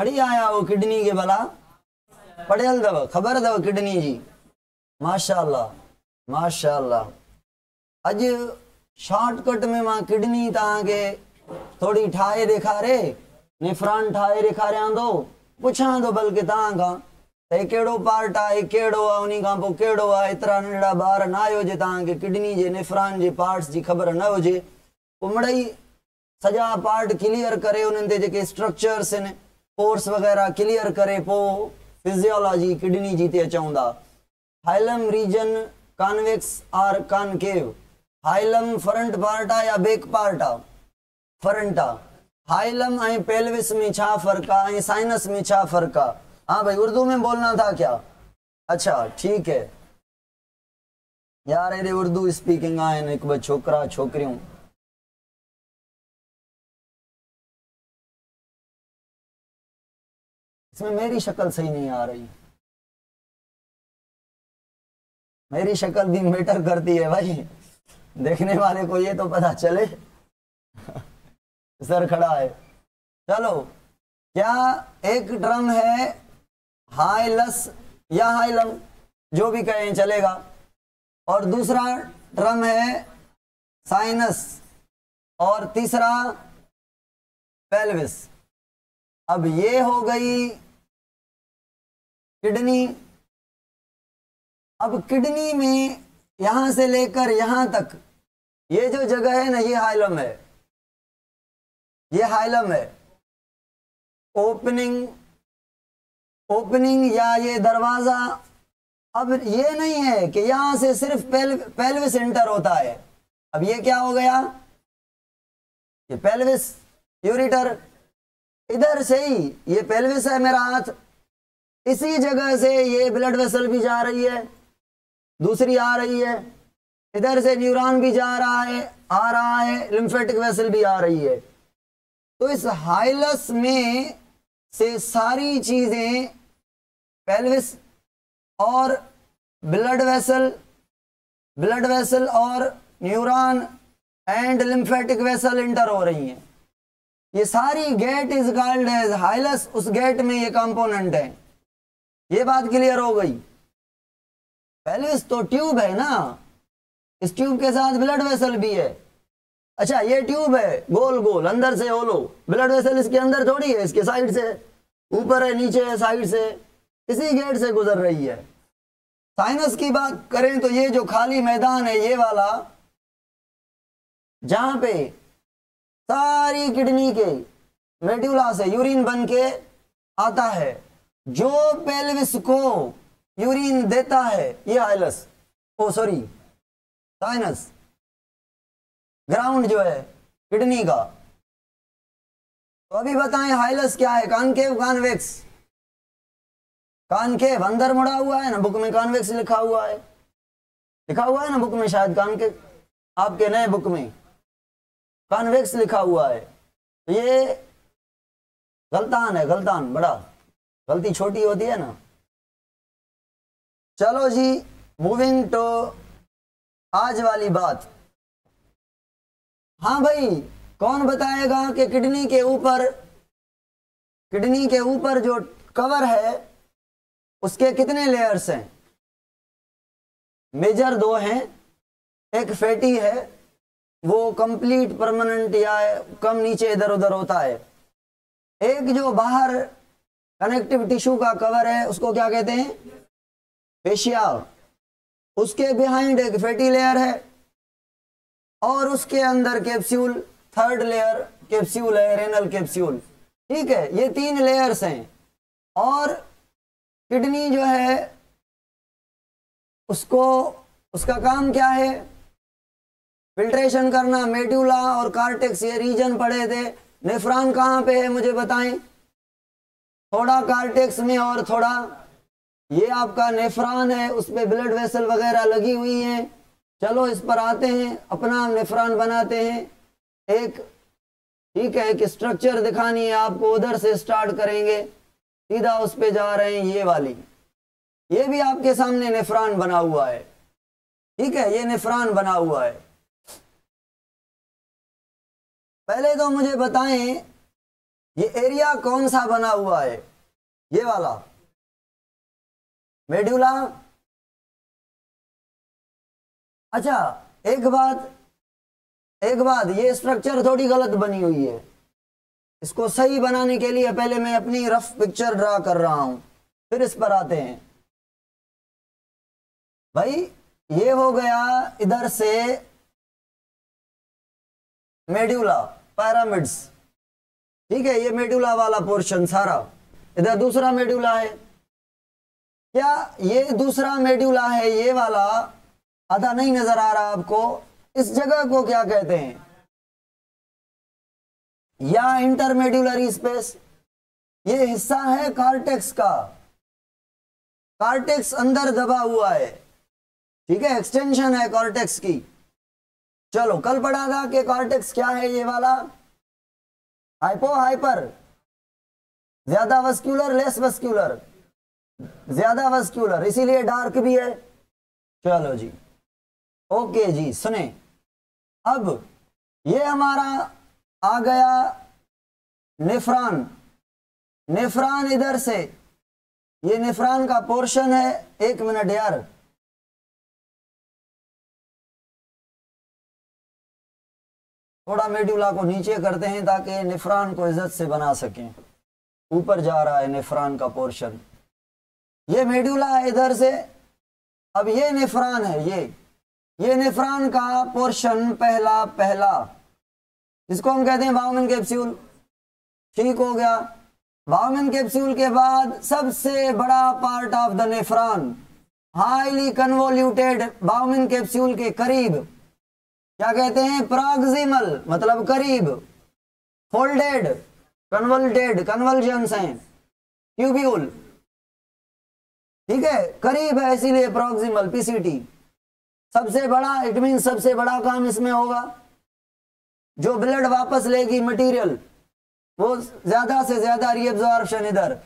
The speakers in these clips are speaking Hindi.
पढ़ी आया वो किडनी के भला पढ़ियल दव खबर दव किडनी जी। माशाअल्लाह माशाअल्लाह। अज शॉर्टकट में मां किडनी तव्हांखे थोड़ी ठाहे ॾेखारे नेफ्रॉन ठाहे ॾेखारियां थो पुछां थो बल्कि तव्हां खां त कहिड़ो पार्ट आहे कहिड़ो आहे उन खां पोइ कहिड़ो आहे। एतिरा नंढड़ा ॿार न आयो जे तव्हांखे किडनी जे नेफ्रॉन जे पार्ट्स जी ख़बर न हुजे पोइ मिड़ई सॼा पार्ट क्लियर करे उन्हनि ते जेके स्ट्रक्चर्स आहिनि पोर्स वग़ैरह क्लियर करे पोइ फिजियोलॉजी किडनी जी ते अचूं था। हाइलम रीजन कॉन्वेक्स और कॉनकेव। हाइलम फ्रंट पार्ट आहे या बैक पार्ट आहे? फ्रंट आहे। हाइलम ऐं पेल्विस में छा फ़र्क़ु आहे ऐं साइनस में छा फ़र्क़ु आहे? हाँ भाई उर्दू में बोलना था क्या? अच्छा ठीक है यार हेॾे उर्दू स्पीकिंग आहिनि हिकु ॿ छोकिरा छोकिरियूं। इसमें मेरी शक्ल सही नहीं आ रही। मेरी शक्ल भी मैटर करती है भाई, देखने वाले को ये तो पता चले। सर खड़ा है। चलो क्या एक ड्रम है हाइलस या हाइलम जो भी कहें चलेगा और दूसरा ड्रम है साइनस और तीसरा पेल्विस। अब ये हो गई किडनी। अब किडनी में यहां से लेकर यहां तक ये जो जगह है ना ये हाइलम है, ये हाइलम है। ओपनिंग या ये दरवाजा। अब ये नहीं है कि यहां से सिर्फ पेल्विस एंटर होता है। अब ये क्या हो गया? ये पेल्विस यूरिटर इधर से ही ये पेल्विस है मेरा हाथ, इसी जगह से ये ब्लड वेसल भी जा रही है, दूसरी आ रही है, इधर से न्यूरॉन भी जा रहा है आ रहा है, लिम्फेटिक वेसल भी आ रही है। तो इस हाइलस में से सारी चीजें पेल्विस और ब्लड वेसल और neuron and lymphatic vessel inter हो रही हैं। ये सारी गेट इज कॉल्ड एज हाइलस। उस गेट में ये कंपोनेंट है। ये बात क्लियर हो गई। पेल्विस तो ट्यूब है ना, इस ट्यूब के साथ ब्लड वेसल भी है। अच्छा ये ट्यूब है गोल गोल अंदर से होलो, ब्लड वेसल इसके अंदर थोड़ी है, इसके साइड से, ऊपर है नीचे है साइड से, इसी गेट से गुजर रही है। साइनस की बात करें तो ये जो खाली मैदान है ये वाला, जहां पे सारी किडनी के मेड्यूला से यूरिन बन के आता है, जो पेल्विस को यूरिन देता है ये हाइलस, ओ सॉरी साइनस, ग्राउंड जो है किडनी का। तो अभी बताएं हाइलस क्या है? Concave convex? कॉनकेव अंदर मुड़ा हुआ है ना, बुक में कॉन्वेक्स लिखा हुआ है, लिखा हुआ है ना बुक में, शायद कॉनकेव आपके नए बुक में कॉन्वेक्स लिखा हुआ है। तो ये गलतान है, गलतान, बड़ा गलती छोटी होती है ना। चलो जी मूविंग टू आज वाली बात। हाँ भाई कौन बताएगा कि किडनी के ऊपर जो कवर है उसके कितने लेयर्स हैं? मेजर दो हैं, एक फैटी है वो कंप्लीट परमानेंट या कम नीचे इधर उधर होता है, एक जो बाहर कनेक्टिव टिश्यू का कवर है उसको क्या कहते हैं? फेशिया। उसके बिहाइंड एक फैटी लेयर है और उसके अंदर कैप्सूल, थर्ड लेयर कैप्सूल है, रेनल कैप्सूल। ठीक है, ये 3 लेयर्स हैं। और किडनी जो है उसको, उसका काम क्या है? फिल्ट्रेशन करना। मेड्यूला और कार्टेक्स ये रीजन पढ़े थे। नेफ्रॉन कहाँ पे है मुझे बताएं? थोड़ा कार्टेक्स में और थोड़ा, ये आपका नेफ्रॉन है, उस पे ब्लड वेसल वगैरह लगी हुई हैं। चलो इस पर आते हैं, अपना नेफ्रॉन बनाते हैं एक। ठीक है, एक स्ट्रक्चर दिखानी है आपको, उधर से स्टार्ट करेंगे, सीधा उस पे जा रहे हैं। ये वाली, ये भी आपके सामने नेफ्रॉन बना हुआ है। ठीक है, ये नेफ्रॉन बना हुआ है। पहले तो मुझे बताएं ये एरिया कौन सा बना हुआ है? ये वाला मेड्यूला। अच्छा एक बात, ये स्ट्रक्चर थोड़ी गलत बनी हुई है। इसको सही बनाने के लिए पहले मैं अपनी रफ पिक्चर ड्रा कर रहा हूं, फिर इस पर आते हैं। भाई ये हो गया इधर से मेड्यूला पैरामिड्स, ठीक है, ये मेड्यूला वाला पोर्शन सारा। इधर दूसरा मेड्यूला है। क्या ये दूसरा मेड्यूला है? ये वाला आधा नहीं नजर आ रहा आपको? इस जगह को क्या कहते हैं? या इंटरमेड्यूलरी स्पेस। ये हिस्सा है कॉर्टेक्स का। कॉर्टेक्स अंदर दबा हुआ है, ठीक है, एक्सटेंशन है कॉर्टेक्स की। चलो कल पढ़ा था कि कॉर्टेक्स क्या है? ये वाला हाइपो हाइपर, ज्यादा वस्क्यूलर लेस वस्क्यूलर, ज्यादा वस्क्यूलर, इसीलिए डार्क भी है। चलो जी, ओके जी, सुने। अब ये हमारा आ गया नेफ्रॉन। नेफ्रॉन इधर से, ये नेफ्रॉन का पोर्शन है। एक मिनट यार, थोड़ा मेड्यूला को नीचे करते हैं ताकि नेफ्रॉन को इज्जत से बना सकें। ऊपर जा रहा है नेफ्रॉन का पोर्शन। ये मेड्यूला है इधर से। अब ये नेफ्रॉन है, ये नेफ्रॉन का पोर्शन पहला, इसको हम कहते हैं बाउमेन कैप्सूल। ठीक हो गया। बाउमेन कैप्सूल के बाद सबसे बड़ा part of the nephron, highly convoluted, bowmen capsule के करीब, क्या कहते हैं? प्रॉक्सिमल, मतलब करीब, फोल्डेड, कन्वोल्टेड, कन्वल्जन्स हैं, ट्यूब्यूल, ठीक है, करीब है इसीलिए प्रॉक्सिमल, पीसीटी। सबसे बड़ा, इट मीन सबसे बड़ा काम इसमें होगा। जो ब्लड वापस लेगी मटेरियल, वो ज्यादा से ज्यादा रीअब्जॉर्प्शन इधर।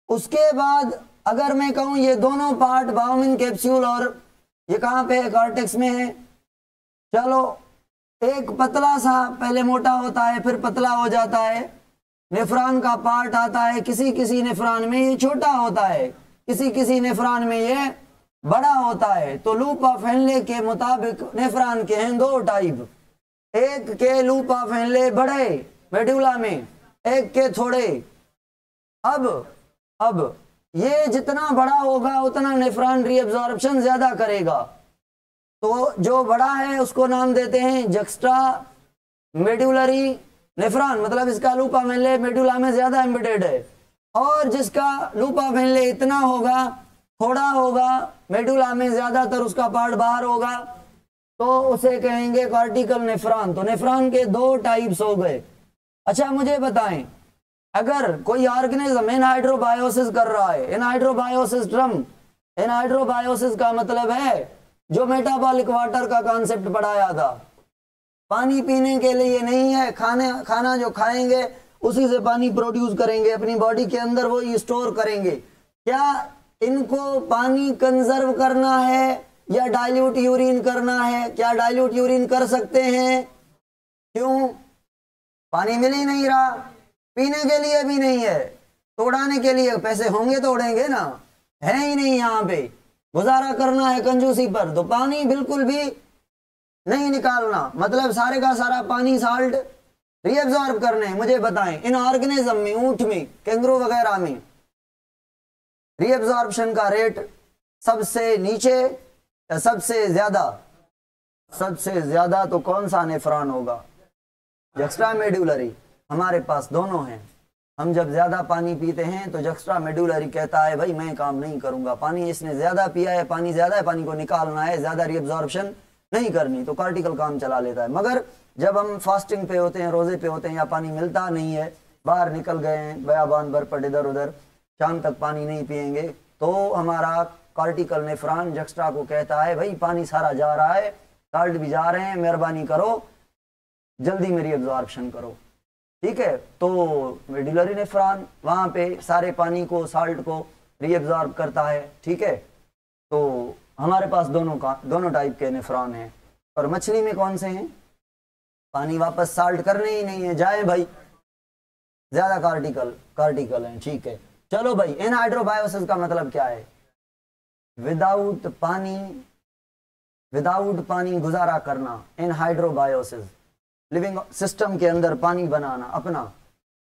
उसके बाद अगर मैं कहूं ये दोनों पार्ट, बाउमेन कैप्सूल और ये कहां पे है? कॉर्टेक्स में है। चलो एक पतला सा, पहले मोटा होता है फिर पतला हो जाता है, नेफ्रॉन का पार्ट आता है। किसी किसी नेफ्रॉन में ये छोटा होता है, किसी किसी नेफ्रॉन में ये बड़ा होता है। तो लूप ऑफ हेनले के मुताबिक नेफ्रॉन के हैं दो टाइप। एक के लूप ऑफ हेनले बड़े मेडुला में, एक के थोड़े। अब ये जितना बड़ा होगा उतना नेफ्रॉन रीअब्जॉर्प्शन ज्यादा करेगा। तो जो बड़ा है उसको नाम देते हैं जक्स्ट्रा मेडुलरी नेफ्रॉन, मतलब इसका लूप ऑफ हेनले मेडुला में ज्यादा एम्बेडेड है। और जिसका लूप ऑफ हेनले इतना होगा, थोड़ा होगा, मेडुला में ज्यादातर उसका पार्ट बाहर होगा, तो उसे कहेंगे कॉर्टिकल नेफ्रॉन। तो नेफ्रॉन के दो टाइप्स हो गए। अच्छा मुझे बताएं, अगर कोई ऑर्गेनिज्म एनहाइड्रोबायोसिस कर रहा है, एनहाइड्रोबायोसिस ड्रम, एनहाइड्रोबायोसिस का मतलब है जो मेटाबॉलिक वाटर का कॉन्सेप्ट पढ़ाया था, पानी पीने के लिए नहीं है, खाना जो खाएंगे उसी से पानी प्रोड्यूस करेंगे अपनी बॉडी के अंदर, वो स्टोर करेंगे। क्या इनको पानी कंजर्व करना है या डाइल्यूट यूरिन करना है? क्या डाइल्यूट यूरिन कर सकते हैं? क्यों? पानी मिल ही नहीं रहा, पीने के लिए भी नहीं है, तोड़ाने के लिए पैसे होंगे तोड़ेंगे ना, है ही नहीं, यहाँ पे गुजारा करना है कंजूसी पर, तो पानी बिल्कुल भी नहीं निकालना, मतलब सारे का सारा पानी साल्ट रीअब्सॉर्ब करने। मुझे बताएं इन ऑर्गेनिज्म में, ऊंट में, कैंगरू वगैरह में रीअब्सॉर्प्शन का रेट सबसे नीचे या सबसे ज्यादा? सबसे ज्यादा तो कौन सा नेफ्रॉन होगा? Juxta medullary. हमारे पास दोनों हैं। हम जब ज्यादा पानी पीते हैं तो जक्स्ट्रा मेडुलरी कहता है भाई मैं काम नहीं करूंगा, पानी इसने ज्यादा पिया है, पानी ज्यादा है, पानी को निकालना है, ज्यादा रीअब्सॉर्प्शन नहीं करनी, तो कॉर्टिकल काम चला लेता है। मगर जब हम फास्टिंग पे होते हैं, रोजे पे होते हैं, या पानी मिलता नहीं है, बाहर निकल गए हैं बयाबान भर पर इधर उधर, शाम तक पानी नहीं पिएंगे, तो हमारा कॉर्टिकल नेफ्रॉन जक्स्ट्रा को कहता है भाई पानी सारा जा रहा है, साल्ट भी जा रहे हैं, मेहरबानी करो जल्दी मेरी एब्जॉर्प्शन करो। ठीक है, तो मेडुलरी नेफ्रॉन वहां पे सारे पानी को, साल्ट को रीअब्सॉर्ब करता है। ठीक है, तो हमारे पास दोनों टाइप के नेफ्रॉन हैं। और मछली में कौन से हैं? पानी वापस साल्ट करने ही नहीं है, जाए भाई, ज्यादा कार्टिकल हैं, ठीक है। चलो भाई, एनहाइड्रोबायोसिस का मतलब क्या है? विदाउट पानी गुजारा करना, एनहाइड्रोबायोसिस, लिविंग सिस्टम के अंदर पानी बनाना अपना,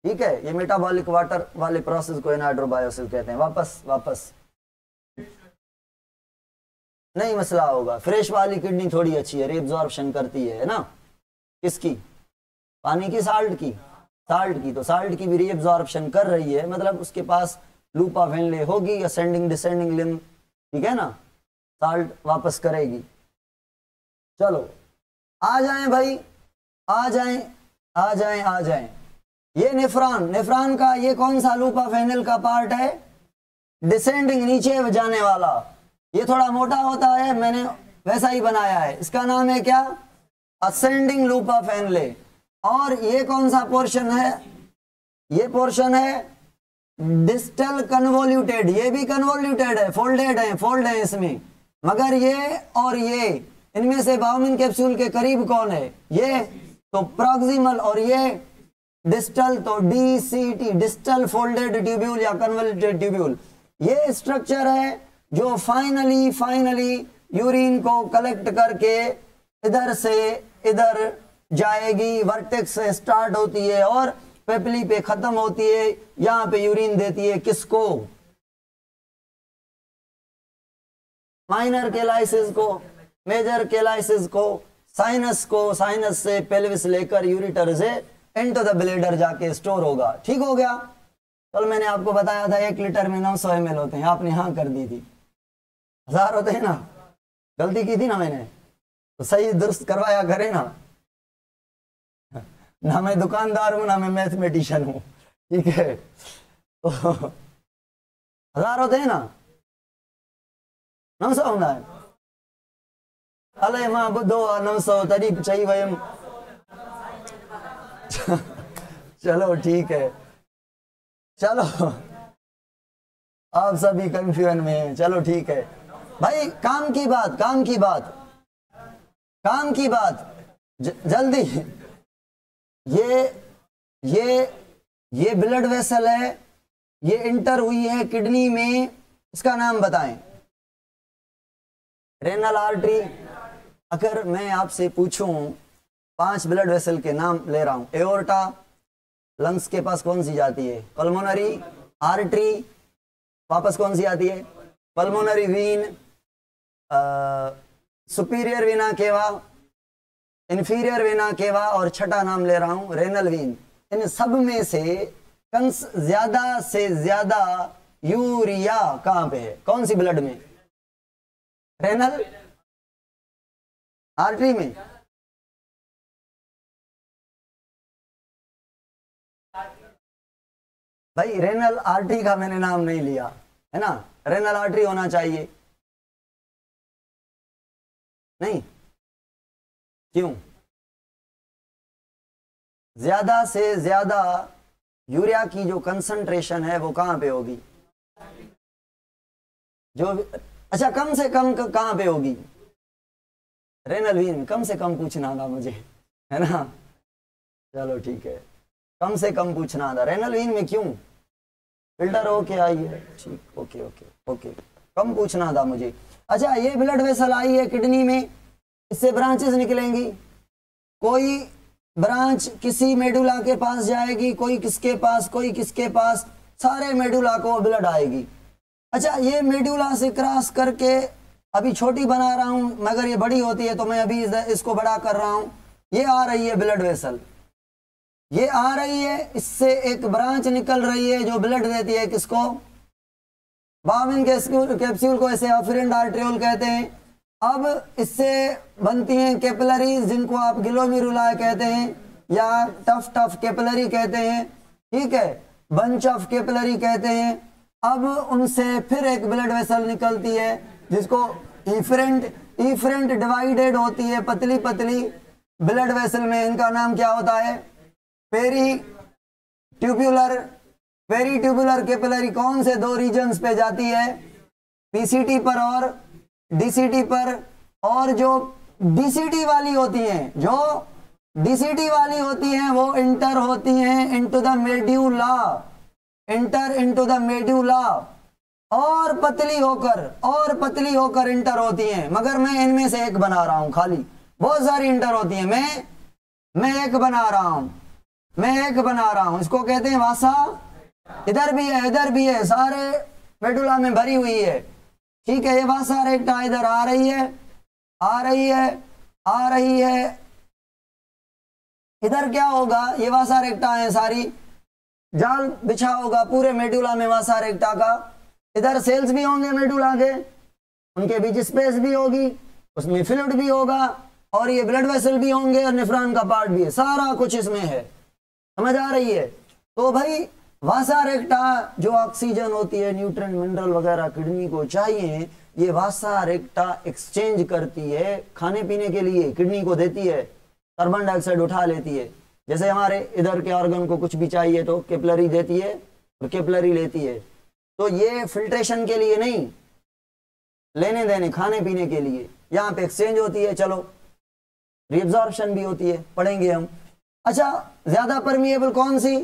ठीक है। ये मेटाबॉलिक वाटर वाले प्रोसेस को एनहाइड्रोबायोसिस कहते हैं। वापस नहीं मसला होगा। फ्रेश वाली किडनी थोड़ी अच्छी है, रीअब्जॉर्प्शन करती है ना, किसकी? पानी की, साल्ट की तो साल्ट की भी रीअब्जॉर्प्शन कर रही है, मतलब उसके पास लूप ऑफ हेनले होगी, असेंडिंग डिसेंडिंग लिम्ब, ठीक है ना, साल्ट वापस करेगी। चलो आ जाएं भाई, आ जाएं। ये नेफ्रॉन का ये कौन सा लूप ऑफ हेनल का पार्ट है? डिसेंडिंग, नीचे जाने वाला। ये थोड़ा मोटा होता है, मैंने वैसा ही बनाया है। इसका नाम है क्या? Ascending loop of Henle. और ये कौन सा पोर्शन है? ये पोर्शन है डिस्टल कन्वोल्यूटेड। ये भी कन्वोल्यूटेड है, फोल्ड है इसमें। मगर ये और ये, इनमें से बाउमिन कैप्सूल के करीब कौन है? ये तो प्रॉक्सिमल, और ये डिस्टल तो DCT, डिस्टल फोल्डेड ट्यूब्यूल या कन्वोल्यूटेड ट्यूब्यूल। ये स्ट्रक्चर है जो फाइनली यूरिन को कलेक्ट करके इधर से इधर जाएगी, वर्टेक्स से स्टार्ट होती है और पेपली पे खत्म होती है, यहां पे यूरिन देती है किसको? माइनर केलाइसिस को, मेजर केलाइसिस को, साइनस को, साइनस से पेल्विस लेकर यूरिटर से इनटू द ब्लेडर जाके स्टोर होगा। ठीक हो गया? कल मैंने आपको बताया था 1 लीटर में 900 ml होते हैं, आपने हाँ कर दी थी। 1000 होते हैं ना, गलती की थी ना मैंने, तो सही दुरुस्त करवाया करें ना मैं दुकानदार हूं ना मैं मैथमेटिशियन हूं, ठीक है। तो 1000 होते हैं ना, 900 होना है। अले मां बुधो 900 तरी चाहिए वयम। चलो ठीक है, चलो आप सभी कंफ्यूजन में हैं, चलो ठीक है भाई। काम की बात जल्दी। ये ब्लड वेसल है, ये इंटर हुई है किडनी में, इसका नाम बताएं। Renal artery. अगर मैं आपसे पूछूं 5 ब्लड वेसल के नाम ले रहा हूं, एओर्टा लंग्स के पास कौन सी जाती है? पल्मोनरी आर्टरी वापस कौन सी आती है? Pulmonary Wien, superior vena cava, inferior vena cava, और छठा नाम ले रहा हूं रेनल वीन। इन सब में से ज्यादा से ज्यादा यूरिया कहां पे है? कौन सी ब्लड में? रेनल आर्टरी में। भाई रेनल आर्टरी का मैंने नाम नहीं लिया है ना, रेनल आर्टरी होना चाहिए। नहीं क्यों? ज्यादा से ज्यादा यूरिया की जो कंसंट्रेशन है वो कहां पे होगी? जो अच्छा, कम से कम कहां पे होगी? Renal Wien. कम से कम पूछना था मुझे, है ना। चलो ठीक है, कम से कम पूछना था। रेनल वीन में क्यों? फिल्टर होके आई है, ठीक, ओके, कम पूछना था मुझे। अच्छा, ये ब्लड वेसल आई है किडनी में, इससे ब्रांचेस निकलेंगी। कोई ब्रांच किसी मेडुला के पास जाएगी, कोई किसके पास, सारे मेडुला को ब्लड आएगी। अच्छा, ये मेडुला से क्रॉस करके, अभी छोटी बना रहा हूं मगर ये बड़ी होती है तो मैं अभी इसको बड़ा कर रहा हूं। ये आ रही है ब्लड वेसल, ये आ रही है, इससे एक ब्रांच निकल रही है जो ब्लड देती है किसको? बाउमिन कैप्सूल को, इसे अफरेंट आर्ट्रियोल कहते हैं। अब इससे बनती हैं कैपिलरीज, जिनको आप ग्लोमेरुला कहते हैं या टफ कैपिलरी कहते हैं, ठीक है, बंच ऑफ कैपिलरी कहते हैं। अब उनसे फिर एक ब्लड वेसल निकलती है जिसको इफरेंट डिवाइडेड होती है, पतली ब्लड वेसल में। इनका नाम क्या होता है? Peritubular capillary. कौन से 2 रीजन्स पे जाती है? पीसीटी पर और डीसीटी पर। और जो डीसीटी वाली होती हैं, जो डीसीटी वाली होती हैं वो इंटर होती हैं into the medulla, inter into the medulla, और पतली होकर इंटर होती हैं। मगर मैं इनमें से एक बना रहा हूं, खाली बहुत सारी इंटर होती हैं, मैं एक बना रहा हूं, इसको कहते हैं वासा। इधर भी है, सारे मेडुला में भरी हुई है, ठीक है। ये वासा रेक्टा इधर आ रही है, इधर क्या होगा, ये वासा रेक्टा है, सारी जाल बिछा होगा पूरे मेडुला में वासा रेक्टा का। इधर सेल्स भी होंगे मेडुला के, उनके बीच स्पेस भी होगी, उसमें फ्लूइड भी होगा, और ये ब्लड वेसल भी होंगे, और नेफ्रॉन का पार्ट भी है, सारा कुछ इसमें है, समझ आ रही है। तो भाई वासा रेक्टा जो ऑक्सीजन होती है, न्यूट्रिएंट मिनरल वगैरह किडनी को चाहिए, ये वासा रेक्टा एक्सचेंज करती है खाने पीने के लिए, किडनी को देती है, कार्बन डाइऑक्साइड उठा लेती है। जैसे हमारे इधर के ऑर्गन को कुछ भी चाहिए तो कैपिलरी देती है और कैपिलरी लेती है। तो ये फिल्ट्रेशन के लिए नहीं, लेने देने खाने पीने के लिए, यहाँ पे एक्सचेंज होती है। चलो रिएब्जॉर्प्शन भी होती है, पढ़ेंगे हम। अच्छा, ज्यादा परमिएबल कौन सी,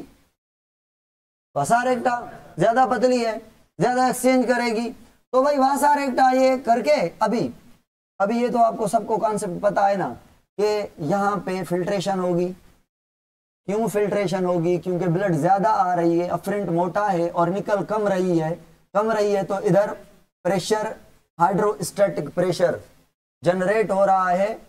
वासा रेक्टा, ज्यादा पतली है, ज्यादा एक्सचेंज करेगी। तो भाई वासा रेक्टा ये करके अभी ये तो आपको सबको कॉन्सेप्ट पता है ना कि यहाँ पे फिल्ट्रेशन होगी। क्यों फिल्ट्रेशन होगी, क्योंकि ब्लड ज्यादा आ रही है, अफरेंट मोटा है और निकल कम रही है, तो इधर प्रेशर, हाइड्रोस्टैटिक प्रेशर जनरेट हो रहा है,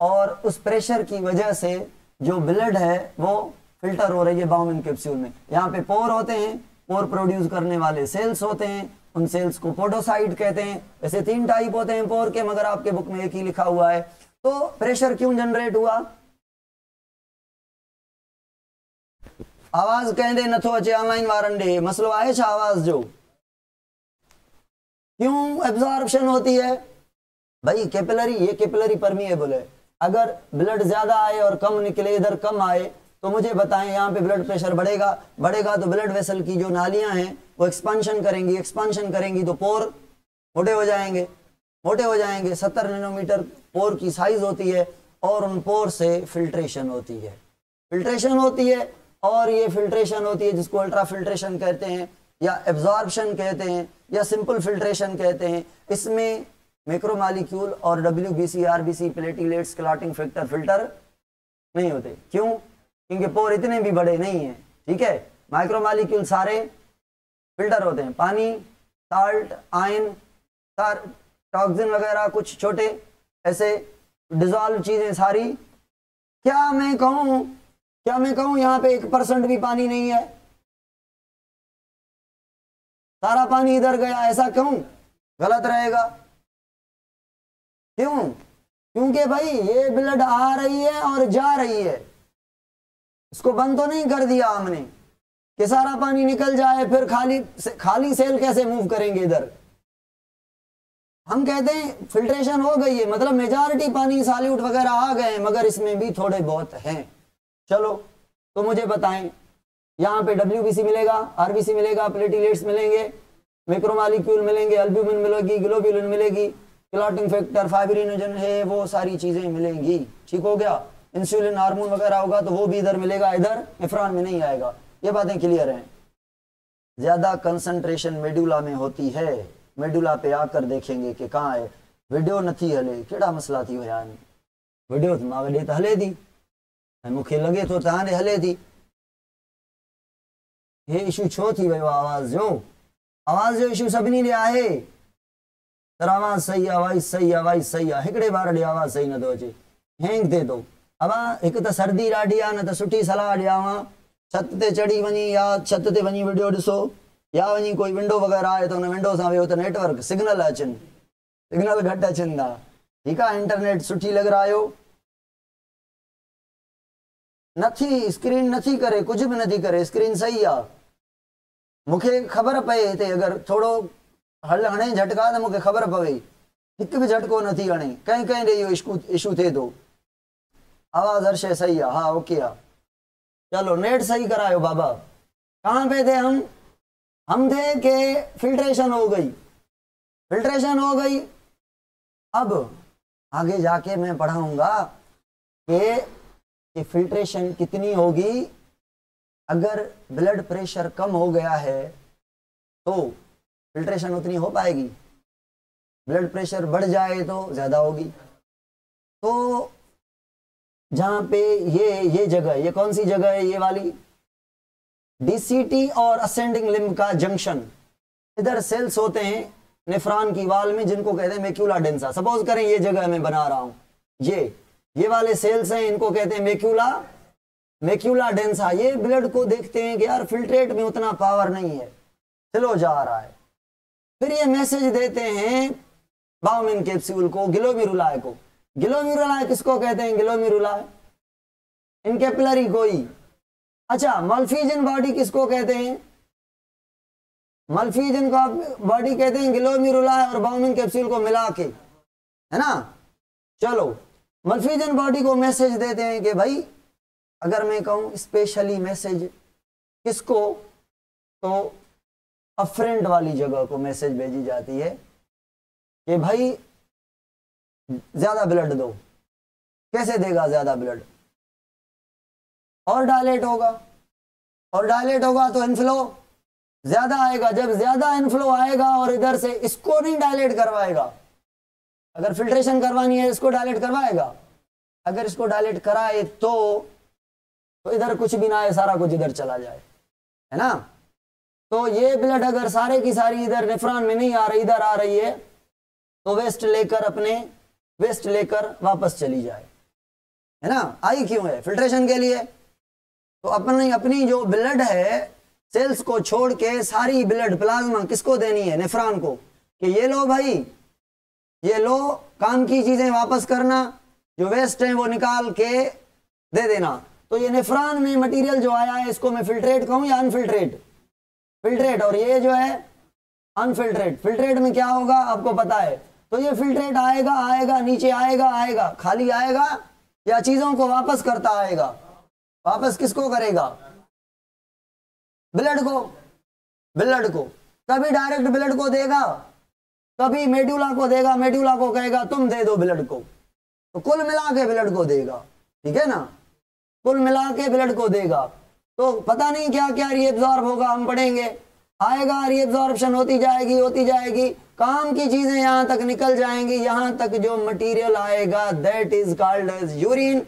और उस प्रेशर की वजह से जो ब्लड है वो फिल्टर हो रही है बाउमेन कैप्सूल में। यहाँ पे पोर होते हैं, पोर प्रोड्यूस करने वाले सेल्स होते हैं, उन सेल्स को पोडोसाइट कहते हैं। वैसे 3 टाइप होते हैं पोर के, मगर आपके बुक में एक ही लिखा हुआ है। तो प्रेशर क्यों जनरेट हुआ, आवाज कहते नथो अचे ऑनलाइन वारन डे, मसलो आए छा आवाज जो, क्यों एब्जॉर्प्शन होती है भाई, कैपिलरी, ये कैपिलरी परमिएबल है। अगर ब्लड ज्यादा आए और कम निकले, इधर कम आए, तो मुझे बताएं यहाँ पे ब्लड प्रेशर बढ़ेगा तो ब्लड वेसल की जो नालियां हैं वो एक्सपांशन करेंगी तो पोर मोटे हो जाएंगे 70 नैनोमीटर पोर की साइज होती है, और उन पोर से फिल्ट्रेशन होती है, और ये फिल्ट्रेशन होती है जिसको अल्ट्रा फिल्ट्रेशन कहते हैं, या एब्जॉर्प्शन कहते हैं, या सिंपल फिल्ट्रेशन कहते हैं। इसमें मैक्रोमॉलिक्यूल और WBC, RBC, platelets, clotting factor filter नहीं होते। क्यों, क्योंकि पोर इतने भी बड़े नहीं है, ठीक है। माइक्रोमॉलिक्यूल सारे फिल्टर होते हैं, पानी, साल्ट, आयन, टॉक्सिन वगैरह, कुछ छोटे ऐसे डिजॉल्व चीजें सारी। क्या मैं कहूं यहाँ पे 1% भी पानी नहीं है, सारा पानी इधर गया, ऐसा क्यों, गलत रहेगा। क्यों, क्योंकि भाई ये ब्लड आ रही है और जा रही है, इसको बंद तो नहीं कर दिया हमने कि सारा पानी निकल जाए, फिर खाली सेल कैसे मूव करेंगे इधर। हम कहते हैं फिल्ट्रेशन हो गई है, मतलब मेजॉरिटी पानी सॉल्यूट वगैरह आ गए, मगर इसमें भी थोड़े बहुत हैं। चलो तो मुझे बताएं, यहाँ पे WBC मिलेगा, RBC मिलेगा, प्लेटलेट्स मिलेंगे, मैक्रोमॉलिक्यूल मिलेंगे, एल्ब्यूमिन मिलेगी, ग्लोब्यूलिन मिलेगी, क्लॉटिंग फैक्टर, फाइब्रिनोजन है, वो सारी चीजें मिलेंगी, ठीक हो गया। इंसुलिन हार्मोन वगैरह होगा तो वो भी इधर मिलेगा, इधर नेफ्रॉन में नहीं आएगा। ये बातें क्लियर हैं। ज्यादा कंसंट्रेशन मेडुला में होती है, मेडुला पे आकर देखेंगे कि कहाँ है। वीडियो नथी हले, केड़ा मसला थी यार, वीडियो तो मां वॾे त हले थी, मूंखे लगे तो तव्हां हले थी। हे इशू छो थी वियो आवाज़ जो इशू सभिनी ॾे आहे, तर आवाज़ सही आहे, आवाज़ सही आहे, हिकिड़े बार ॾे आवाज़ सही नथो अचे, हैंग थिए थो। अब एक तो सर्दी ॾाढी आहे, न त सुठी सलाह ॾियांव, छत ते चढ़ी वञी या छत ते वञी वीडियो ॾिसो, या वञी कोई विंडो वग़ैरह आहे तो उन विंडो सां वेहो त नेटवर्क सिग्नल अचनि, सिग्नल घटि अचनि था, ठीकु आहे। इंटरनेट सुठी लॻारायो, नथी स्क्रीन नथी करे, कुछ भी नथी करे, स्क्रीन सही आहे, मूंखे ख़बर पए हिते अगरि थोरो हणे झटका त मूंखे ख़बर पवे, हिकु बि झटको नथी हणे, कंहिं ॾे इहो इशू थिए थो। आवाज़ हर शइ सही आहे, हाँ ओके आहे। चलो नेट सही करायो बाबा। कहाँ पे थे हम थे कि फिल्ट्रेशन हो गई। अब आगे जाके मैं पढ़ाऊंगा कि कि फिल्ट्रेशन कितनी होगी। अगर ब्लड प्रेशर कम हो गया है तो फिल्ट्रेशन उतनी हो पाएगी, ब्लड प्रेशर बढ़ जाए तो ज़्यादा होगी। तो जहाँ पे ये जगह, ये कौन सी जगह है, ये वाली डीसीटी और असेंडिंग लिम्ब का जंक्शन, इधर सेल्स होते हैं नेफ्रॉन की वाल में जिनको कहते हैं मैक्यूला डेंसा। सपोज करें ये जगह मैं बना रहा हूं, ये वाले सेल्स हैं, इनको कहते हैं मैक्यूला डेंसा। ये ब्लड को देखते हैं कि यार फिल्ट्रेट में उतना पावर नहीं है, स्लो जा रहा है। फिर ये मैसेज देते हैं बाउमिन कैप्सूल को, ग्लोमेरुलाई को। ग्लोमेरुलाई किसको कहते हैं? ग्लोमेरुलाई इन कैपिलरी कोई। अच्छा, मल्फिजन बॉडी किसको कहते हैं? मल्फिजन का बॉडी कहते हैं ग्लोमेरुलाई और बाउमिन कैप्सूल को मिला के, है ना। चलो, मल्फिजन बॉडी को मैसेज देते हैं कि भाई, अगर मैं कहूं स्पेशली मैसेज किसको, तो अफरेंट वाली जगह को मैसेज भेजी जाती है कि भाई ज्यादा ब्लड दो। कैसे देगा ज्यादा ब्लड? और डायलेट होगा, और डायलेट होगा तो इनफ्लो ज्यादा आएगा। जब ज्यादा इनफ्लो आएगा और इधर से इसको नहीं डायलेट करवाएगा, अगर फिल्ट्रेशन करवानी है इसको डायलेट करवाएगा। अगर इसको डायलेट कराए तो इधर कुछ भी ना आए, सारा कुछ इधर चला जाए, है ना। तो ये ब्लड अगर सारे की सारी इधर नेफ्रॉन में नहीं आ रही, इधर आ रही है, तो वेस्ट लेकर वापस चली जाए, है ना। आई क्यों है? फिल्ट्रेशन के लिए। तो अपनी जो ब्लड है सेल्स को छोड़ के सारी ब्लड प्लाज्मा किसको देनी है? नेफ्रॉन को, कि ये लो भाई, ये लो, काम की चीजें वापस करना, जो वेस्ट है वो निकाल के दे देना। तो ये नेफ्रॉन में मटेरियल जो आया है इसको मैं फिल्ट्रेट कहूं या अनफिल्ट्रेट? फिल्ट्रेट। और ये जो है अनफिल्ट्रेट। फिल्ट्रेट में क्या होगा आपको पता है। तो ये फिल्ट्रेट आएगा नीचे आएगा, खाली आएगा या चीजों को वापस करता आएगा? वापस किसको करेगा? ब्लड को। कभी डायरेक्ट ब्लड को देगा, कभी मेडुला को देगा, मेडुला को कहेगा तुम दे दो ब्लड को। तो कुल मिला के ब्लड को देगा, ठीक है ना, कुल मिला के ब्लड को देगा। तो पता नहीं क्या क्या रीएब्जॉर्ब होगा, हम पढ़ेंगे, आएगा, रीएब्जॉर्प्शन होती जाएगी, काम की चीजें यहां तक निकल जाएंगी, यहां तक जो मटेरियल आएगा that is called as urine.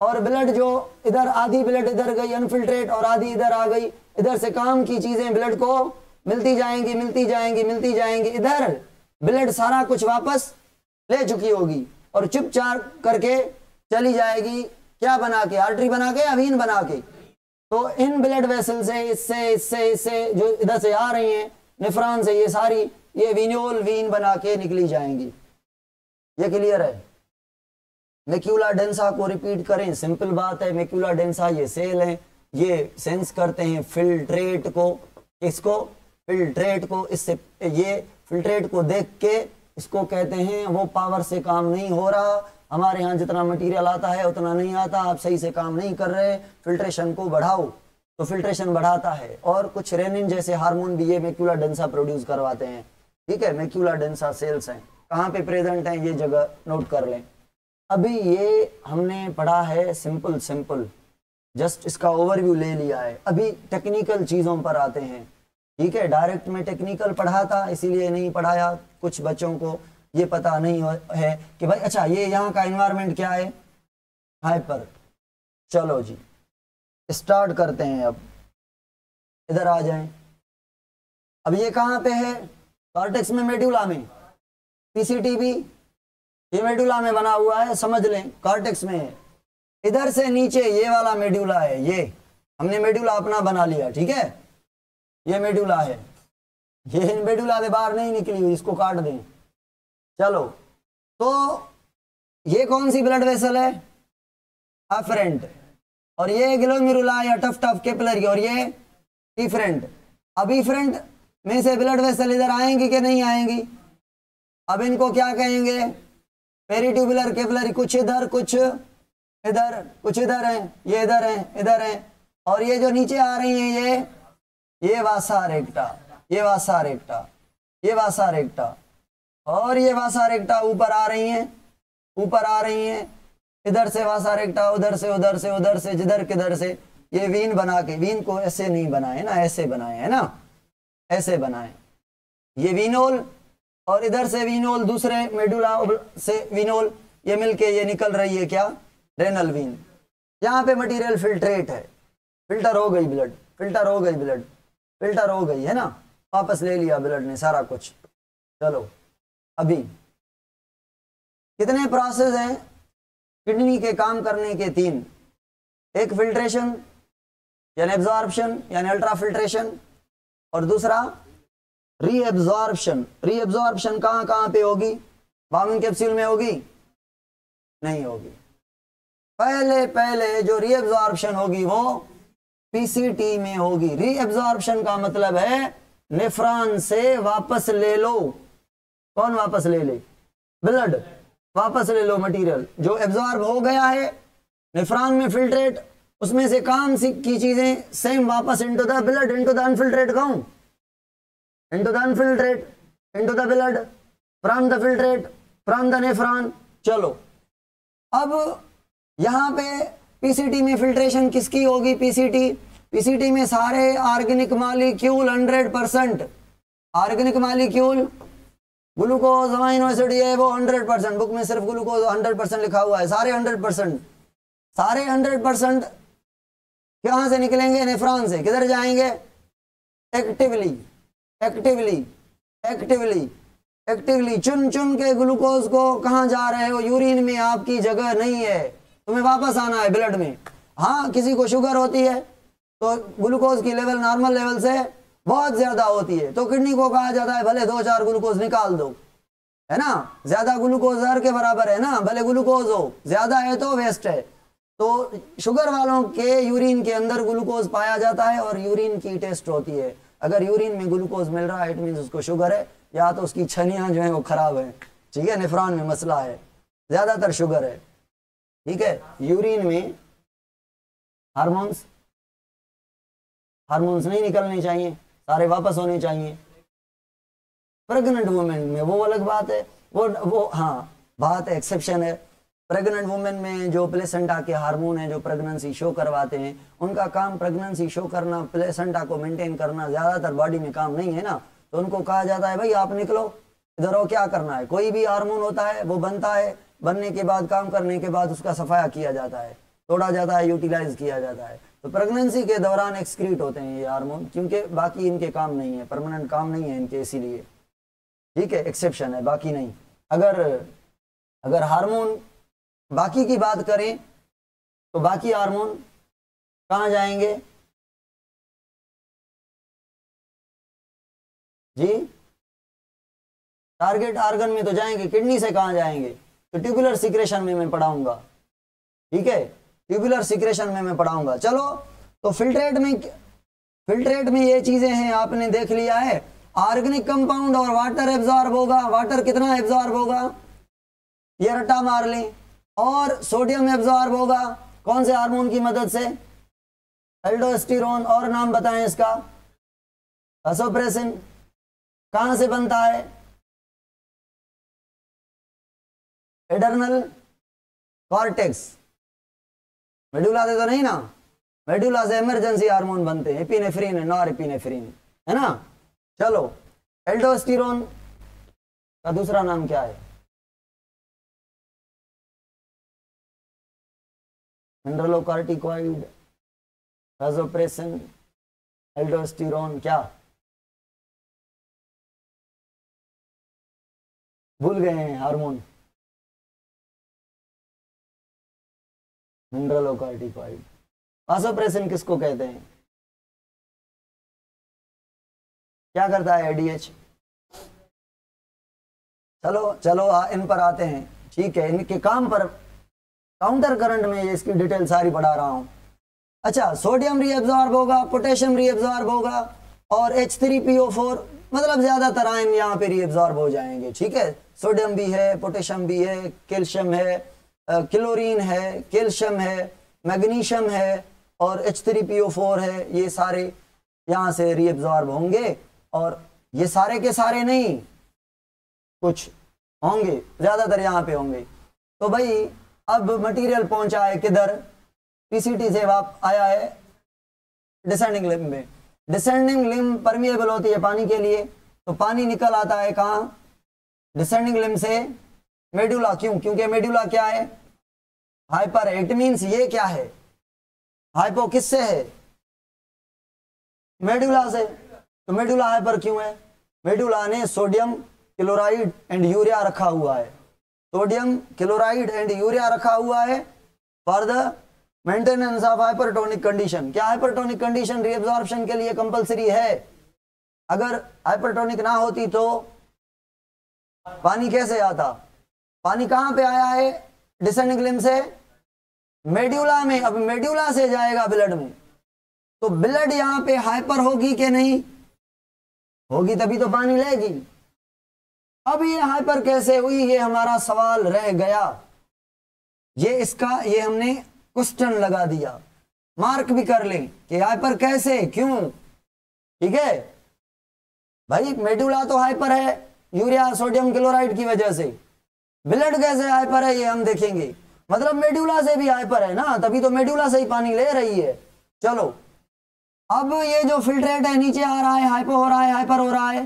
और ब्लड जो इधर, आधी ब्लड इधर गई अनफिल्ट्रेट और आधी इधर आ गई, इधर से काम की चीजें ब्लड को मिलती जाएंगी। इधर ब्लड सारा कुछ वापस ले चुकी होगी और चुपचाप करके चली जाएगी, क्या बना के? आर्टरी बना के या वीन बना के। तो इन ब्लड वेसल से इससे जो इधर से आ रही हैं नेफ्रॉन से, ये सारी ये वीनोल वीन बना के निकली जाएंगी। ये क्लियर है? मैक्यूला डेंसा को रिपीट करें, सिंपल बात है। मैक्यूला डेंसा ये सेल है, ये सेंस करते हैं फिल्ट्रेट को। इसको फिल्ट्रेट को, इससे ये फिल्ट्रेट को देख के इसको कहते हैं वो पावर से काम नहीं हो रहा, हमारे यहाँ जितना मटेरियल आता है उतना नहीं आता, आप सही से काम नहीं कर रहे, फिल्ट्रेशन को बढ़ाओ। तो फिल्ट्रेशन बढ़ाता है। और कुछ रेनिन जैसे हार्मोन भी ये मैक्यूला डेंसा प्रोड्यूस करवाते हैं, ठीक है। मैक्यूला डेंसा सेल्स हैं, कहाँ पे प्रेजेंट हैं ये जगह नोट कर लें। अभी ये हमने पढ़ा है सिंपल, जस्ट इसका ओवरव्यू ले लिया है। अभी टेक्निकल चीज़ों पर आते हैं, ठीक है। डायरेक्ट में टेक्निकल पढ़ा था इसीलिए नहीं पढ़ाया, कुछ बच्चों को ये पता नहीं है कि भाई अच्छा ये यहाँ का एनवायरनमेंट क्या है, हाइपर। चलो जी स्टार्ट करते हैं। अब इधर आ जाएं। अब ये कहाँ पे है? कॉर्टेक्स में, मेडुला में। पीसीटीबी ये मेडुला में बना हुआ है, समझ लें कॉर्टेक्स में है। इधर से नीचे ये वाला मेडुला है, ये हमने मेडुला अपना बना लिया, ठीक है। ये मेडुला है, ये मेडुला से बाहर नहीं निकली हुई, इसको काट दें। चलो, तो ये कौन सी ब्लड वेसल है? अफरेंट। और ये ग्लोमेरुला या टफ कैपिलरी, और ये इफरेंट। अब इफरेंट में से ब्लड वेसल इधर आएंगी कि नहीं आएंगी? अब इनको क्या कहेंगे? Peritubular capillary. कुछ इधर कुछ इधर, कुछ इधर है, ये इधर है, इधर है। और ये जो नीचे आ रही हैं ये वासा रेक्टा, ये वासा रेक्टा, ये वासा रेक्टा, और ये वासा रेक्टा ऊपर आ रही हैं, ऊपर आ रही हैं। इधर से वासा रेक्टा, उधर से उधर से उधर से जिधर किधर से, ये वीन बना के, वीन को ऐसे नहीं बनाए ना, ऐसे बनाए है ना, ऐसे बनाए, ये वीनोल, और इधर से वीनोल, दूसरे मेडुला से वीनोल, ये मिलके ये निकल रही है क्या, रेनल वीन। यहाँ पे मटेरियल फिल्ट्रेट है, फिल्टर हो गई ब्लड, फिल्टर हो गई ब्लड, फिल्टर हो गई है ना, वापस ले लिया ब्लड ने सारा कुछ। चलो अभी कितने प्रोसेस हैं किडनी के काम करने के? 3। एक फिल्ट्रेशन यानी एब्जॉर्प्शन यानी अल्ट्रा फिल्ट्रेशन, और दूसरा रीएब्जॉर्प्शन। रीएब्जॉर्प्शन कहाँ कहाँ पे होगी? बाउमिन कैप्सूल में होगी? नहीं होगी। पहले जो रीएब्जॉर्प्शन होगी वो पीसीटी में होगी। रीएब्जॉर्प्शन का मतलब है नेफ्रॉन से वापस ले लो। कौन वापस ले ले? ब्लड वापस ले लो मटेरियल जो एब्जॉर्ब हो गया है नेफ्रॉन में, फिल्ट्रेट, उसमें से काम की चीजें सेम वापस into the blood, into the unfiltrate, कहूं into the unfiltrate, into the blood, from the filtrate, from the nephron. चलो अब यहां पे पीसीटी में फिल्ट्रेशन किसकी होगी? पीसीटी में सारे organic molecule 100%, organic molecule, glucose, amino acid, ये वो 100%, बुक में सिर्फ ग्लूकोज 100% लिखा हुआ है, सारे 100%, सारे 100% कहां से निकलेंगे? नेफ्रॉन से। किधर जाएंगे? एक्टिवली एक्टिवली एक्टिवली एक्टिवली चुन चुन के ग्लूकोज को कहां जा रहे हो? यूरिन में आपकी जगह नहीं है, तुम्हें वापस आना है ब्लड में। हाँ, किसी को शुगर होती है तो ग्लूकोज की लेवल नॉर्मल लेवल से बहुत ज्यादा होती है, तो किडनी को कहा जाता है भले 2-4 ग्लूकोज निकाल दो, है ना, ज्यादा ग्लूकोज हर के बराबर है ना, भले ग्लूकोज हो, ज्यादा है तो वेस्ट है। तो शुगर वालों के यूरिन के अंदर ग्लूकोज पाया जाता है और यूरिन की टेस्ट होती है। अगर यूरिन में ग्लूकोज मिल रहा है इट मीन उसको शुगर है, या तो उसकी छनियां जो है वो खराब है, ठीक है, नेफ्रॉन में मसला है, ज्यादातर शुगर है, ठीक है। यूरिन में हार्मोन्स नहीं निकलने चाहिए, सारे वापस होने चाहिए। प्रेग्नेंट वुमेन में वो अलग बात है, वो हाँ बात है, एक्सेप्शन है। प्रेग्नेंट वुमेन में जो प्लेसेंटा के हार्मोन है जो प्रेगनेंसी शो करवाते हैं, उनका काम प्रेगनेंसी शो करना, प्लेसेंटा को मेंटेन करना, ज्यादातर बॉडी में काम नहीं है ना, तो उनको कहा जाता है भाई आप निकलो, इधर हो, क्या करना है। कोई भी हार्मोन होता है वो बनता है, बनने के बाद काम करने के बाद उसका सफाया किया जाता है, तोड़ा जाता है, यूटिलाइज किया जाता है। तो प्रेगनेंसी के दौरान एक्सक्रीट होते हैं ये हार्मोन, क्योंकि बाकी इनके काम नहीं है, परमानेंट काम नहीं है इनके, इसीलिए, ठीक है, एक्सेप्शन है, बाकी नहीं। अगर हार्मोन बाकी की बात करें तो बाकी हार्मोन कहाँ जाएंगे जी? टारगेट ऑर्गन में तो जाएंगे, किडनी से कहाँ जाएंगे? तो ट्यूबुलर सिक्रेशन में मैं पढ़ाऊंगा, ठीक है, ट्यूबुलर सिक्रेशन में मैं पढ़ाऊंगा। चलो, तो फिल्ट्रेट में ये चीजें हैं, आपने देख लिया है। ऑर्गेनिक कंपाउंड और वाटर एब्जॉर्ब होगा, वाटर कितना एब्जॉर्ब होगा ये रट्टा मार लें, और सोडियम एब्जॉर्ब होगा कौन से हार्मोन की मदद से? एल्डोस्टेरोन, और नाम बताएं इसका? वासोप्रेसिन। कहां से बनता है? एडर्नल कॉर्टेक्स, मेडुला से तो नहीं ना, मेडुला से इमरजेंसी हार्मोन बनते हैं, एपिनेफ्रिन, नॉर एपिनेफ्रिन, है ना। चलो, एल्डोस्टेरोन का दूसरा नाम क्या है? एंड्रोलोकार्टिकॉइड, वासोप्रेसिन, एल्डोस्टेरोन, क्या भूल गए हैं हार्मोन? एंड्रोलोकार्टिकॉइड। वासोप्रेसिन किसको कहते हैं? क्या करता है? एडीएच। चलो इन पर आते हैं, ठीक है, इनके काम पर काउंटर करंट में ये इसकी डिटेल सारी पढ़ा रहा हूं। अच्छा, सोडियम रीएब्जॉर्ब होगा, पोटेशियम रीएब्जॉर्ब होगा, और H3PO4, मतलब ज्यादातर आयन यहाँ पे रीएब्जॉर्ब हो जाएंगे, ठीक है। सोडियम भी है, पोटेशियम भी है, कैल्शियम है, क्लोरीन है, कैल्शियम है, मैग्नीशियम है, और H3PO4 है, ये सारे यहाँ से रीएब्जॉर्ब होंगे। और ये सारे के सारे नहीं, कुछ होंगे, ज्यादातर यहाँ पे होंगे। तो भाई अब मटेरियल पहुंचा है किधर, पीसीटी से आया है डिसेंडिंग लिम्ब में। डिसेंडिंग लिम्ब परमिएबल होती है पानी के लिए, तो पानी निकल आता है कहां, डिसेंडिंग लिम्ब से मेडुला। क्यों? क्योंकि मेडुला क्या है, हाइपर है। इट मींस ये क्या है, हाइपो किससे है, मेडुला से। तो मेडुला हाइपर क्यों है, मेडुला ने सोडियम क्लोराइड एंड यूरिया रखा हुआ है, सोडियम क्लोराइड एंड यूरिया रखा हुआ है for the maintenance of hypertonic condition. क्या हाइपरटोनिक कंडीशन रीअब्जॉर्प्शन के लिए कंपलसरी है? अगर हाइपरटोनिक ना होती तो पानी कैसे आता, पानी कहां पे आया है, डिसेंडिंग लिम्ब से मेडुला में। अब मेडुला से जाएगा ब्लड में, तो ब्लड यहां पे हाइपर होगी कि नहीं होगी, तभी तो पानी लेगी। अब ये हाइपर कैसे हुई, ये हमारा सवाल रह गया। ये इसका ये हमने क्वेश्चन लगा दिया, मार्क भी कर लें कि हाइपर कैसे, क्यों। ठीक है भाई, मेडुला तो हाइपर है यूरिया सोडियम क्लोराइड की वजह से, ब्लड कैसे हाइपर है ये हम देखेंगे। मतलब मेडुला से भी हाइपर है ना, तभी तो मेडुला से ही पानी ले रही है। चलो अब ये जो फिल्ट्रेट है नीचे आ रहा है, हाइपो हो रहा है, हाइपर हो रहा है,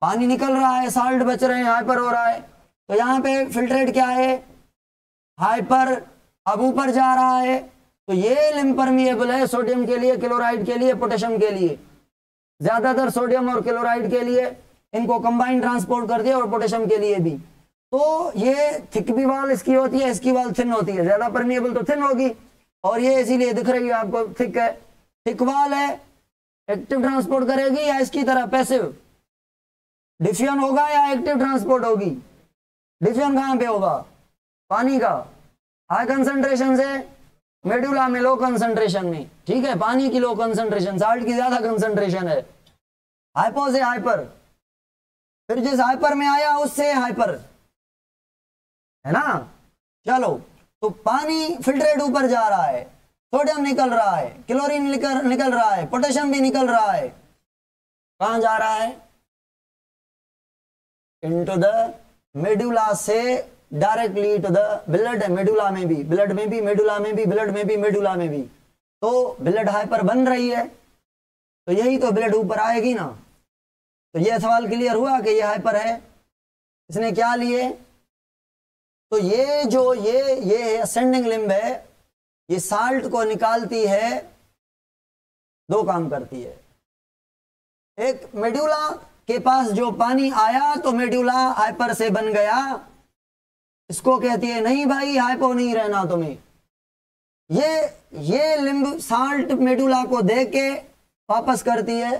पानी निकल रहा है, साल्ट बच रहे हैं, हाइपर हो रहा है। तो यहाँ पे फिल्ट्रेट क्या है, हाइपर। अब ऊपर जा रहा है, तो ये लिम्ब परमिएबल है सोडियम के लिए, क्लोराइड के लिए, पोटेशियम के लिए, ज्यादातर सोडियम और क्लोराइड के लिए, इनको कंबाइन ट्रांसपोर्ट कर दिया, और पोटेशियम के लिए भी। तो ये थिक भी वाल इसकी होती है, इसकी वाल थिन होती है, ज्यादा परमिएबल तो थिन होगी, और ये इसीलिए दिख रही है आपको थिक है। थिक वाल है, एक्टिव ट्रांसपोर्ट करेगी या इसकी तरह पैसिव, डिफ्यूजन होगा या एक्टिव ट्रांसपोर्ट होगी। डिफ्यूजन कहां पे होगा, पानी का हाई कंसंट्रेशन से मेडुला में लो कंसंट्रेशन में। ठीक है, पानी की लो कंसंट्रेशन, साल्ट की ज्यादा कंसंट्रेशन है। हाइपो से हाइपर, फिर जिस हाइपर में आया उससे हाइपर, है ना। चलो, तो पानी फिल्ट्रेट ऊपर जा रहा है, सोडियम निकल रहा है, क्लोरीन निकल रहा है, पोटेशियम भी निकल रहा है, कहां जा रहा है, इनटू द मेडुला से directly to the blood. Medulla में भी, ब्लड में भी, मेडुला में भी, ब्लड में भी, मेडुला में भी। तो ब्लड हाइपर बन रही है, तो यही तो ब्लड ऊपर आएगी ना। तो ये सवाल क्लियर हुआ कि ये हाइपर है। इसने क्या लिए, तो ये जो ये असेंडिंग लिम्ब है, ये साल्ट को निकालती है, दो काम करती है। एक, मेडुला के पास जो पानी आया तो मेडुला हाइपर से बन गया, इसको कहती है नहीं भाई हाइपो नहीं रहना तुम्हें। ये लिम्ब साल्ट मेडुला को दे के वापस करती है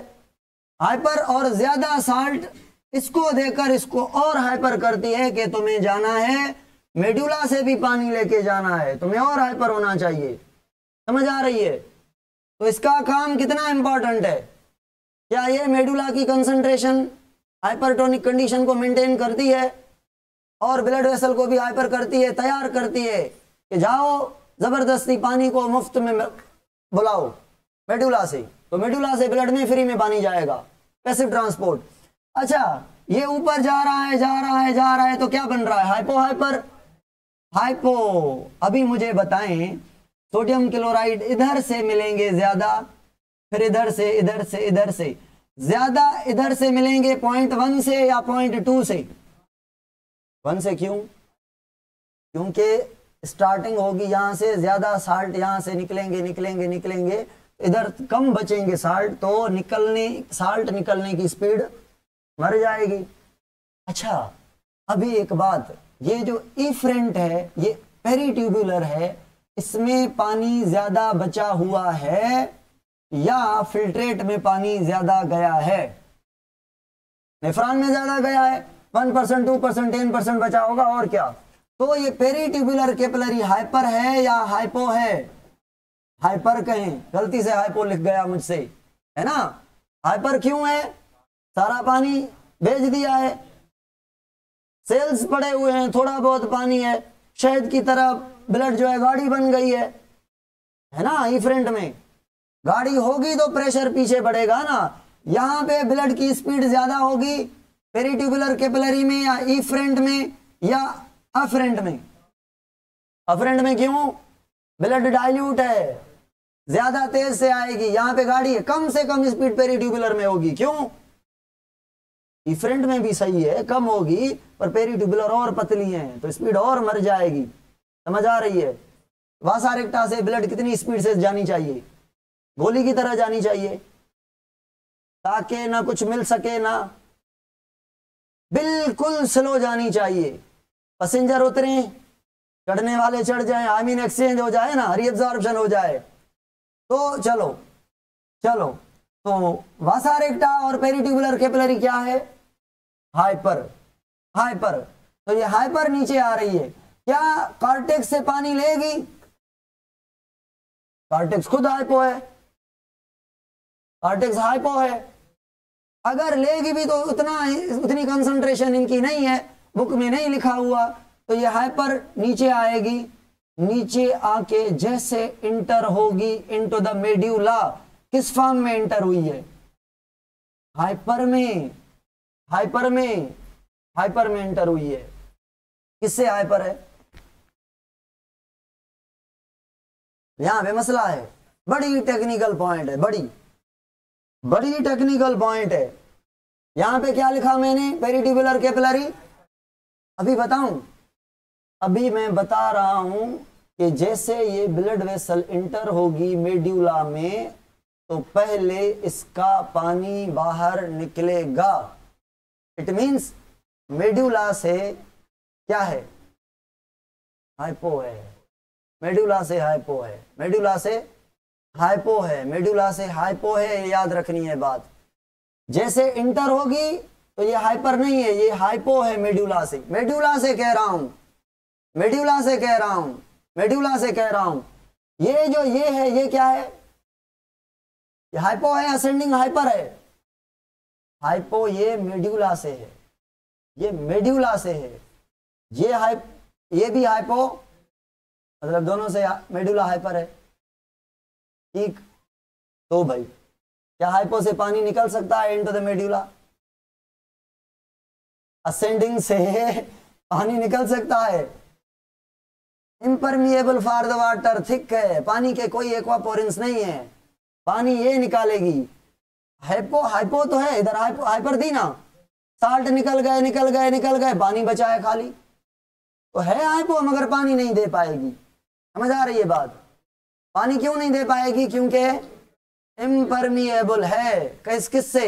हाइपर, और ज्यादा साल्ट इसको देकर इसको और हाइपर करती है कि तुम्हें जाना है मेडुला से भी पानी लेके जाना है, तुम्हें और हाइपर होना चाहिए। समझ आ रही है? तो इसका काम कितना इंपॉर्टेंट है। क्या ये मेडुला की कंसंट्रेशन हाइपरटोनिक कंडीशन को मेंटेन करती है, और ब्लड वेसल को भी हाइपर करती है, तैयार करती है कि जाओ जबरदस्ती पानी को मुफ्त में बुलाओ मेडुला से, तो मेडुला से ब्लड में फ्री में पानी जाएगा, पैसिव ट्रांसपोर्ट। अच्छा, ये ऊपर जा रहा है, जा रहा है, जा रहा है, तो क्या बन रहा है, हाइपो हाइपर हाइपो। अभी मुझे बताएं, सोडियम क्लोराइड इधर से मिलेंगे ज्यादा, फिर इधर से, इधर से, इधर से ज्यादा, इधर से मिलेंगे 0.1 से या 0.2 से। 1 से क्यों? क्योंकि स्टार्टिंग होगी यहां से, ज्यादा साल्ट यहां से निकलेंगे निकलेंगे निकलेंगे, इधर कम बचेंगे साल्ट, तो साल्ट निकलने की स्पीड मर जाएगी। अच्छा, अभी एक बात, ये जो इफ्रेंट है ये पेरीट्यूबुलर है, इसमें पानी ज्यादा बचा हुआ है या फिल्ट्रेट में पानी ज्यादा गया है? नेफ्रॉन में ज्यादा गया है, 1%, 2%, 10% बचा होगा, और क्या। तो ये पेरीट्यूबुलर कैपिलरी हाइपर है या हाइपो है? हाइपर कहें, गलती से हाइपो लिख गया मुझसे, है ना। हाइपर क्यों है, सारा पानी भेज दिया है, सेल्स पड़े हुए हैं, थोड़ा बहुत पानी है, शहद की तरह ब्लड जो है गाड़ी बन गई है ना। इफ्रेंट में गाड़ी होगी तो प्रेशर पीछे बढ़ेगा ना। यहां पे ब्लड की स्पीड ज्यादा होगी पेरीट्यूबुलर कैपिलरी में, या इफ्रेंट में, या अफ्रेंट में? अफरेंट में क्यों? ब्लड डाइल्यूट है, ज्यादा तेज से आएगी। यहां पे गाड़ी है, कम से कम स्पीड पेरीट्यूबुलर में होगी। क्यों? इफरेंट में भी सही है, कम होगी, पर पेरीट्यूबुलर और पतली है तो स्पीड और मर जाएगी। समझ आ रही है? वासा रेक्टा से ब्लड कितनी स्पीड से जानी चाहिए? गोली की तरह जानी चाहिए, ताकि ना कुछ मिल सके ना, बिल्कुल स्लो जानी चाहिए। पैसेंजर उतरे, चढ़ने वाले चढ़ जाए, आमीन एक्सचेंज हो जाए ना, रीअब्जॉर्प्शन हो जाए, तो चलो चलो। तो वासा रेक्टा और पेरीट्यूबुलर कैपिलरी क्या है? हाइपर। हाइपर, तो ये हाइपर नीचे आ रही है, क्या कॉर्टेक्स से पानी लेगी? कॉर्टेक्स खुद हाइपो है, कॉर्टेक्स हाइपो है। अगर लेगी भी तो उतनी कंसंट्रेशन इनकी नहीं है, बुक में नहीं लिखा हुआ, तो ये हाइपर नीचे आएगी। नीचे आके जैसे इंटर होगी इनटू द मेड्यूला, किस फॉर्म में इंटर हुई है? हाइपर में, हाइपर में, हाइपर में इंटर हुई है। किससे हाइपर है? यहां पे मसला है, बड़ी टेक्निकल पॉइंट है, बड़ी बड़ी टेक्निकल पॉइंट है। यहां पे क्या लिखा मैंने? Peritubular capillary. अभी बताऊं, अभी मैं बता रहा हूं कि जैसे ये ब्लड वेसल इंटर होगी मेड्यूला में, तो पहले इसका पानी बाहर निकलेगा। इट मींस मेड्यूला से क्या है? हाइपो है। मेड्यूला से हाइपो है, मेड्यूला से हाइपो है, मेड्यूला से हाइपो है, याद रखनी है बात। जैसे इंटर होगी तो ये हाइपर नहीं है, ये हाइपो है मेड्यूला से। मेड्यूला से कह रहा हूं, मेड्यूला से कह रहा हूं, मेड्यूला से कह रहा हूं। ये जो ये है, ये क्या है? ये हाइपो है, असेंडिंग हाइपर है? हाइपो ये मेड्यूला से है, ये मेड्यूला से है। ये भी हाइपो, मतलब दोनों से मेडुला हाइपर है। ठीक, तो भाई क्या हाइपो से पानी निकल सकता है इनटू द मेडुला? असेंडिंग से पानी निकल सकता है। Impermeable for the water, thick है, पानी के कोई एक्वापोरेंस नहीं है, पानी ये निकालेगी। हाइपो, हाइपो तो है इधर, हाइपो हाइपर दी ना, साल्ट निकल गए निकल गए निकल गए, पानी बचा है खाली, तो है हाइपो मगर पानी नहीं दे पाएगी। समझ आ रही है बात? पानी क्यों नहीं दे पाएगी? क्योंकि इम्परमिएबल है। किससे?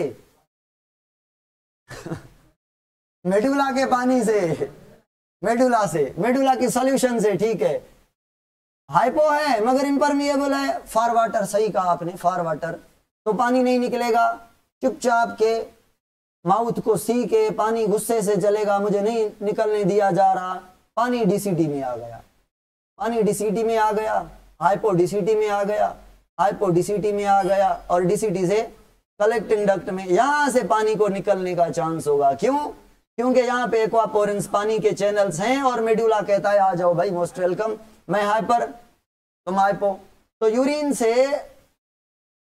मेडुला के पानी से, मेडुला से, मेडुला की सॉल्यूशन से। ठीक है, हाइपो है मगर इम्परमिएबल है फॉर वाटर। सही कहा आपने, फॉर वाटर, तो पानी नहीं निकलेगा। चुपचाप के माउथ को सी के पानी गुस्से से चलेगा, मुझे नहीं निकलने दिया जा रहा, पानी डीसीटी में आ गया, पानी डीसीटी में आ गया, हाइपो डीसीटी में आ गया, हाइपो डीसीटी में आ गया, और डीसीटी से कलेक्टिंग डक्ट में, यहां से पानी को निकलने का चांस होगा। क्यों? क्योंकि यहाँ पे एक्वापोरेंस पानी के चैनल्स हैं, और मेडुला कहता है आ जाओ भाई, मोस्ट वेलकम, मैं हाइपर तुम हाइपो। तो यूरिन से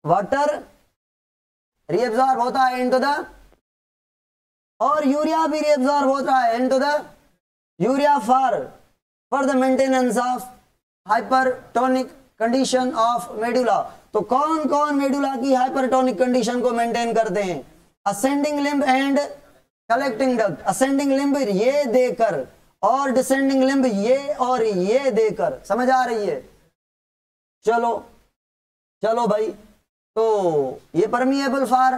वाटर रीअब्सॉर्ब होता है इनटू द, और यूरिया भी रीअब्सॉर्ब होता है into the urea for the maintenance of hypertonic condition of medulla. तो कौन कौन मेडुला की हाइपरटोनिक कंडीशन को मेंटेन करते हैं? Ascending limb and collecting duct. Ascending limb ये देकर, और डिसेंडिंग लिम्ब ये और ये देकर। समझ आ रही है? चलो चलो भाई, तो ये permeable for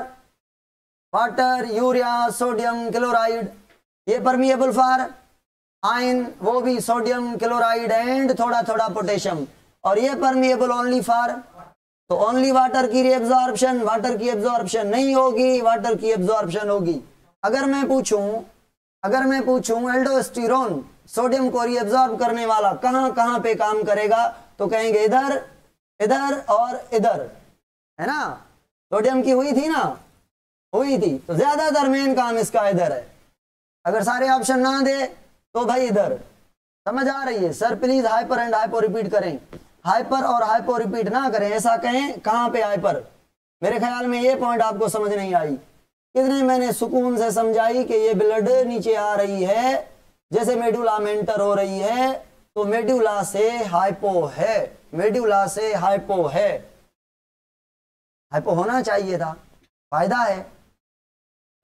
water, urea, sodium chloride, ये परमिएबल फॉर आयन, वो भी सोडियम क्लोराइड एंड थोड़ा थोड़ा पोटेशियम, और ये परमिएबल ओनली फॉर, तो ओनली वाटर की रीअब्सॉर्प्शन, वाटर की एब्सॉर्प्शन नहीं होगी, वाटर की एब्सॉर्प्शन होगी। अगर मैं पूछूं एल्डोस्टेरोन सोडियम को रीअब्सॉर्ब करने वाला कहां कहां पे काम करेगा, तो कहेंगे इधर, इधर और इधर, है ना? सोडियम की हुई थी ना, हुई थी, तो ज्यादातर मेन काम इसका इधर है। अगर सारे ऑप्शन ना दे तो भाई इधर। समझ आ रही है? Sir please hyper and hypo repeat करें, हाइपर और हाइपो रिपीट ना करें, ऐसा कहें कहां पे हाइपर। मेरे ख्याल में ये पॉइंट आपको समझ नहीं आई, कितने मैंने सुकून से समझाई कि ये ब्लड नीचे आ रही है, जैसे मेडुला में एंटर हो रही है, तो मेडुला से हाइपो है, मेडुला से हाइपो है, हाइपो होना चाहिए था, फायदा है।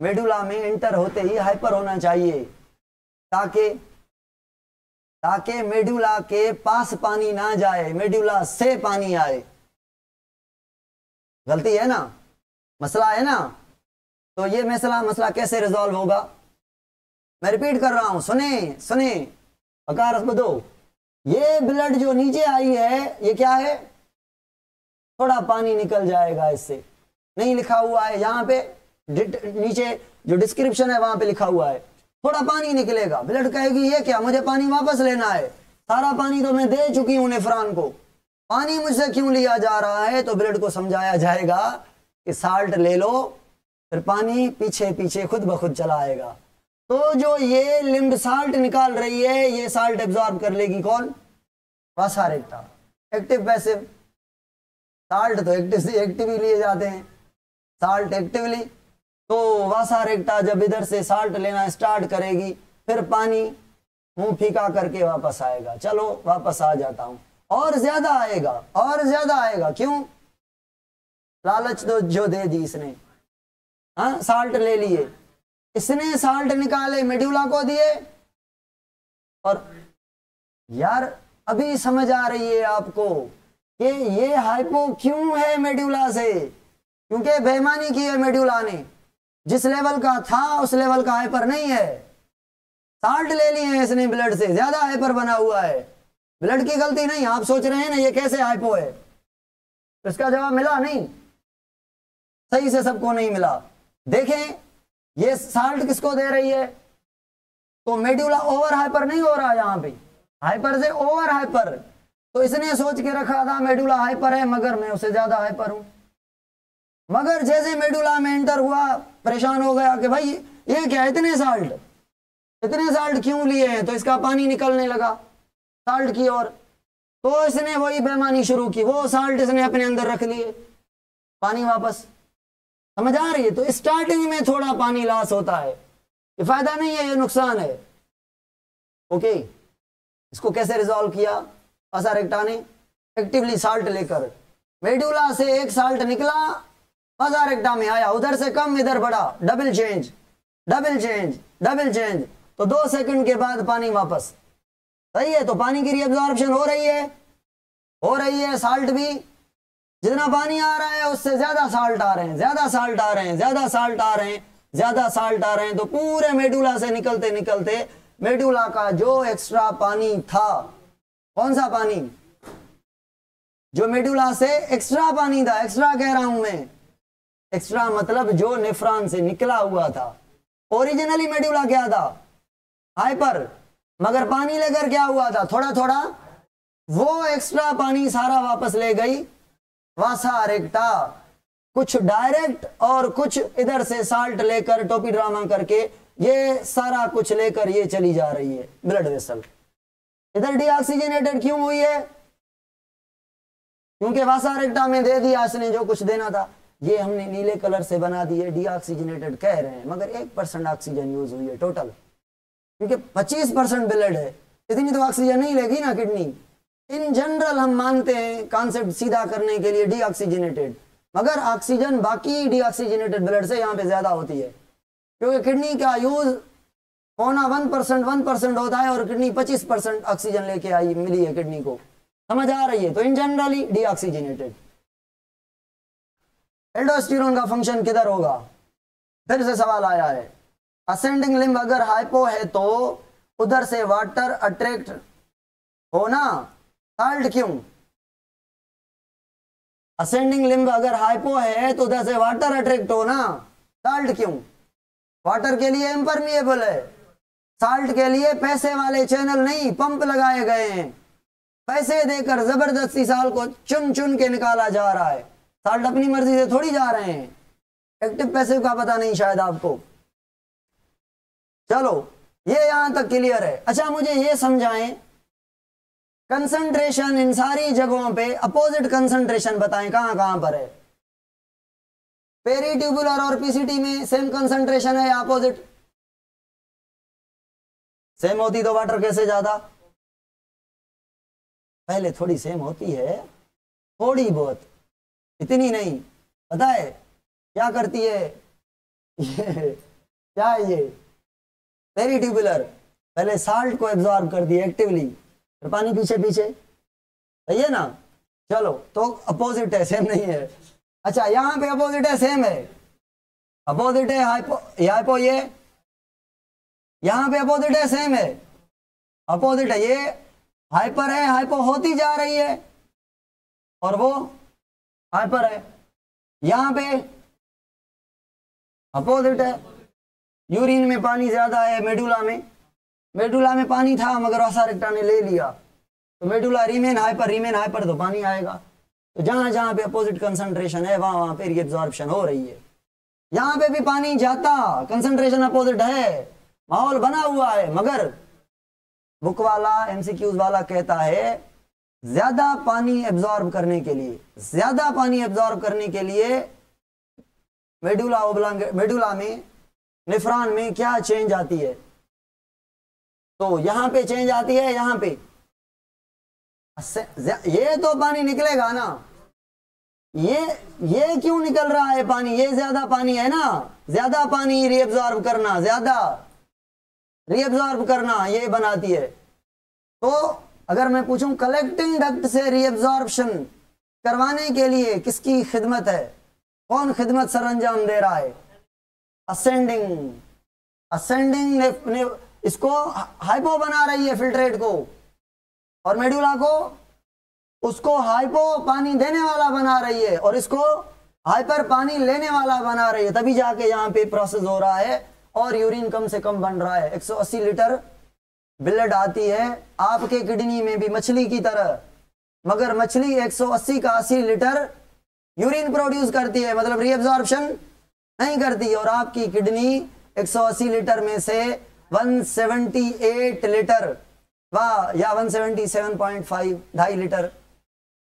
मेडुला में इंटर होते ही हाइपर होना चाहिए, ताकि ताकि मेडुला के पास पानी ना जाए, मेडुला से पानी आए। गलती है ना, मसला है ना। तो ये मसला कैसे रिजॉल्व होगा, मैं रिपीट कर रहा हूं, सुने सुने अकारस बदो। ये ब्लड जो नीचे आई है ये क्या है, थोड़ा पानी निकल जाएगा इससे, नहीं लिखा हुआ है यहाँ पे, नीचे जो डिस्क्रिप्शन है वहां पे लिखा हुआ है थोड़ा पानी निकलेगा। ब्लड कहेगी ये क्या, मुझे पानी वापस लेना है, सारा पानी तो मैं दे चुकी हूं नेफ्रॉन को, पानी मुझसे क्यों लिया जा रहा है। तो ब्लड को समझाया जाएगा कि साल्ट ले लो, फिर पानी पीछे पीछे खुद ब खुद चला आएगा। तो जो ये लिम्ब साल्ट निकाल रही है, ये साल्ट एब्जॉर्ब कर लेगी कौन, वासा रेक्टा। एक्टिव पैसिव, साल्ट तो एक्टिव ही लिए जाते हैं, साल्ट एक्टिवली। तो वासा रेक्टा जब इधर से साल्ट लेना स्टार्ट करेगी, फिर पानी मुंह फीका करके वापस आएगा। चलो वापस आ जाता हूं, और ज्यादा आएगा, और ज्यादा आएगा, क्यों, लालच तो जो दे दी इसने। हाँ, साल्ट ले लिए, इसने साल्ट निकाले मेडुला को दिए, और यार अभी समझ आ रही है आपको कि ये हाइपो क्यों है मेडुला से, क्योंकि बेईमानी की है मेडुला ने, जिस लेवल का था उस लेवल का हाइपर नहीं है। साल्ट ले लिए हैं इसने ब्लड से, ज्यादा हाइपर बना हुआ है, ब्लड की गलती नहीं। आप सोच रहे हैं ना ये कैसे हाइपो है, तो इसका जवाब मिला नहीं, सही से सबको नहीं मिला। देखें ये साल्ट किसको दे रही है, तो मेडुला ओवर हाइपर नहीं हो रहा, यहां पे हाइपर से ओवर हाइपर। तो इसने सोच के रखा था मेडुला हाइपर है, मगर मैं उससे ज्यादा हाइपर हूं। मगर जैसे मेडुला में एंटर हुआ, परेशान हो गया कि भाई ये क्या, इतने साल्ट क्यों लिए हैं, तो इसका पानी निकलने लगा साल्ट की ओर। तो इसने वही बेईमानी शुरू की, वो साल्ट इसने अपने अंदर रख लिए, पानी वापस। समझ आ रही है। तो स्टार्टिंग में थोड़ा पानी लॉस होता है, ये फायदा नहीं है, ये नुकसान है। ओके, इसको कैसे रिजॉल्व किया वासा रेक्टा ने, एक्टिवली साल्ट लेकर। मेडुला से एक साल्ट निकला, वासा रेक्टा में आया, उधर से कम इधर बढ़ा, double change double change double change, तो 2 सेकंड के बाद पानी वापस। सही है, तो पानी की रीअब्जॉर्प्शन हो रही है, साल्ट भी जितना पानी आ रहा है उससे ज्यादा साल्ट आ रहे हैं, ज्यादा साल्ट आ रहे हैं, ज्यादा साल्ट आ रहे हैं, ज्यादा साल्ट आ रहे हैं। तो पूरे मेडुला से निकलते निकलते मेडुला का जो एक्स्ट्रा पानी था, कौन सा पानी, जो मेडुला से एक्स्ट्रा पानी था, एक्स्ट्रा कह रहा हूं मैं, एक्स्ट्रा मतलब जो नेफ्रॉन से निकला हुआ था। ओरिजिनली मेडुला क्या था, हाइपर, मगर पानी लेकर क्या हुआ था, थोड़ा थोड़ा, वो एक्स्ट्रा पानी सारा वापस ले गई वासा रेक्टा, कुछ डायरेक्ट और कुछ इधर से साल्ट लेकर, टोपी ड्रामा करके, ये सारा कुछ लेकर ये चली जा रही है ब्लड वेसल। इधर डीऑक्सीजनेटेड क्यों हुई है, क्योंकि वासा रेक्टा में दे दिया इसने जो कुछ देना था। ये हमने नीले कलर से बना दिए, डीऑक्सीजनेटेड कह रहे हैं, मगर 1% ऑक्सीजन यूज हुई है टोटल, क्योंकि 25% ब्लड है, इतनी तो ऑक्सीजन नहीं लेगी ना किडनी। इन जनरल हम मानते हैं कॉन्सेप्ट सीधा करने के लिए डीऑक्सीजनेटेड, मगर ऑक्सीजन बाकी डीऑक्सीजनेटेड ब्लड से यहाँ पे ज्यादा होती है, क्योंकि किडनी का यूज होना 1% होता है, और किडनी 25% ऑक्सीजन लेके आई मिली है किडनी को। समझ आ रही है। तो इन जनरली डीऑक्सीजनेटेड। एल्डोस्टेरोन का फंक्शन किधर होगा, फिर से सवाल आया है। असेंडिंग लिम्ब अगर हाइपो है तो उधर से वाटर अट्रैक्ट होना, साल्ट क्यों, असेंडिंग लिम्ब अगर हाइपो है तो उधर से वाटर अट्रैक्ट होना, साल्ट क्यों। वाटर के लिए इम्परमिएबल है, साल्ट के लिए पैसे वाले चैनल नहीं, पंप लगाए गए हैं, पैसे देकर जबरदस्ती साल को चुन चुन के निकाला जा रहा है, साल्ट अपनी मर्जी से थोड़ी जा रहे हैं। एक्टिव पैसिव का पता नहीं शायद आपको। चलो ये यहां तक क्लियर है। अच्छा मुझे ये समझाएं, कंसंट्रेशन इन सारी जगहों पे अपोजिट कंसंट्रेशन बताएं कहां कहां पर है। पेरीट्यूबुलर और पीसीटी में सेम कंसंट्रेशन है या अपोजिट, सेम होती तो वाटर कैसे ज्यादा, पहले थोड़ी सेम होती है, थोड़ी बहुत, इतनी नहीं। पता है क्या करती है ये क्या है ये पेरिट्यूबुलर, पहले साल्ट को एब्जॉर्ब कर दिया एक्टिवली, फिर पानी पीछे पीछे, सही है ना। चलो तो अपोजिट है, सेम नहीं है। अच्छा यहाँ पे अपोजिट है, सेम है, अपोजिट है हाइपो ये यहाँ पे अपोजिट है, सेम है, अपोजिट है, ये हाइपर है, हाइपो होती जा रही है, और वो हाइपर है। यहाँ पे अपोजिट है, यूरिन में पानी ज्यादा है, मेडुला में पानी था मगर वसारेक्टा ने ले लिया, तो मेडुला रीमेन हाइपर तो पानी आएगा। तो जहां जहां पे अपोजिट कंसंट्रेशन है वहां पे रीअब्जॉर्प्शन हो रही है। यहाँ पे भी पानी जाता, कंसंट्रेशन अपोजिट है, माहौल बना हुआ है, मगर बुक वाला एमसीक्यूज वाला कहता है ज्यादा पानी एब्जॉर्ब करने के लिए मेडुला में नेफ्रॉन में क्या चेंज आती है, तो यहां पे चेंज आती है, यहां पे ये तो पानी निकलेगा ना, ये क्यों निकल रहा है पानी, ये ज्यादा पानी है ना, ज्यादा पानी रीअब्जॉर्ब करना ये बनाती है। तो अगर मैं पूछूं कलेक्टिंग डक्ट से रीअब्जॉर्प्शन करवाने के लिए किसकी खिदमत है, कौन खिदमत सरंजाम दे रहा है, असेंडिंग इसको हाइपो बना रही है फिल्ट्रेट को, और मेडुला को उसको हाइपो पानी देने वाला बना रही है, और इसको हाइपर पानी लेने वाला बना रही है, तभी जाके यहाँ पे प्रोसेस हो रहा है और यूरिन कम से कम बन रहा है। 180 लीटर ब्लड आती है आपके किडनी में भी मछली की तरह, मगर मछली 180 का 80 लीटर यूरिन प्रोड्यूस करती है, मतलब रीअब्जॉर्प्शन नहीं करती, और आपकी किडनी 180 लीटर में से 178 लीटर या 177.5 2.5 लीटर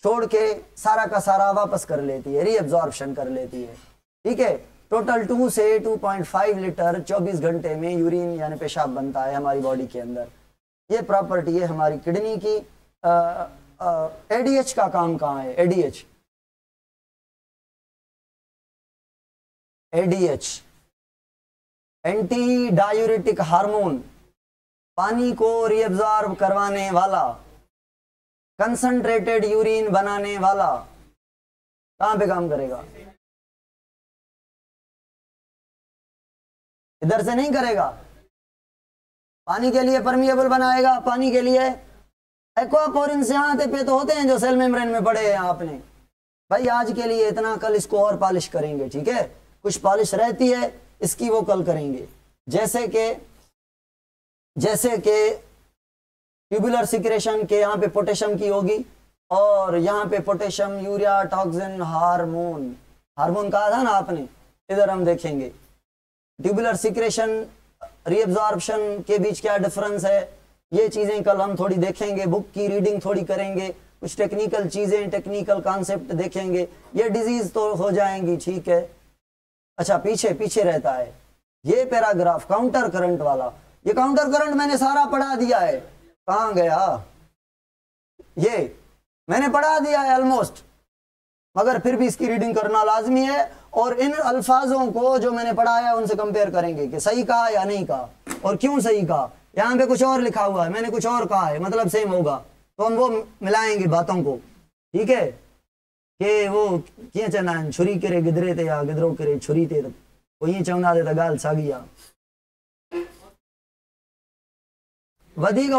छोड़ के सारा का सारा वापस कर लेती है, रीअब्जॉर्प्शन कर लेती है। ठीक है, टोटल 2 से 2.5 लीटर 24 घंटे में यूरिन यानी पेशाब बनता है हमारी बॉडी के अंदर। ये प्रॉपर्टी है हमारी किडनी की। एडीएच का काम कहाँ है, एडीएच एंटी डायूरेटिक हार्मोन, पानी को रीअब्जॉर्ब करवाने वाला, कंसंट्रेटेड यूरिन बनाने वाला, कहां पे काम करेगा, इधर से नहीं करेगा, पानी के लिए परमिएबल बनाएगा, पानी के लिए एक्वापोरिन से आते पे तो होते हैं जो सेल मेम्ब्रेन में पड़े हैं आपने। भाई आज के लिए इतना, कल इसको और पॉलिश करेंगे, ठीक है, कुछ पॉलिश रहती है इसकी वो कल करेंगे। जैसे कि ट्यूबुलर सिक्रेशन के यहाँ पे पोटेशियम की होगी, और यहाँ पे पोटेशियम यूरिया टॉक्सिन हार्मोन कहा था ना आपने, इधर हम देखेंगे ट्यूबुलर सिक्रेशन रीअब्जॉर्प्शन के बीच क्या डिफरेंस है, ये चीजें कल हम थोड़ी देखेंगे, बुक की रीडिंग थोड़ी करेंगे, कुछ टेक्निकल चीजें, टेक्निकल कॉन्सेप्ट देखेंगे, ये डिजीज तो हो जाएंगी, ठीक है। अच्छा पीछे रहता है ये पैराग्राफ काउंटर करंट वाला, ये काउंटर करंट मैंने सारा पढ़ा दिया है, कहां गया, ये मैंने पढ़ा दिया है ऑलमोस्ट, मगर फिर भी इसकी रीडिंग करना लाजमी है, और इन अल्फाजों को जो मैंने पढ़ाया उनसे कंपेयर करेंगे कि सही कहा या नहीं कहा, और क्यों सही कहा। यहाँ पे कुछ और लिखा हुआ है, मैंने कुछ और कहा है, मतलब सेम होगा, तो हम वो मिलाएंगे बातों को, ठीक है, कि वो किए चवंदा छुरी करे गिदरे ते या गिदरो करे छुरी ते, वो ये चवंदा ते त ॻाल्हि साॻी आहे। वधीक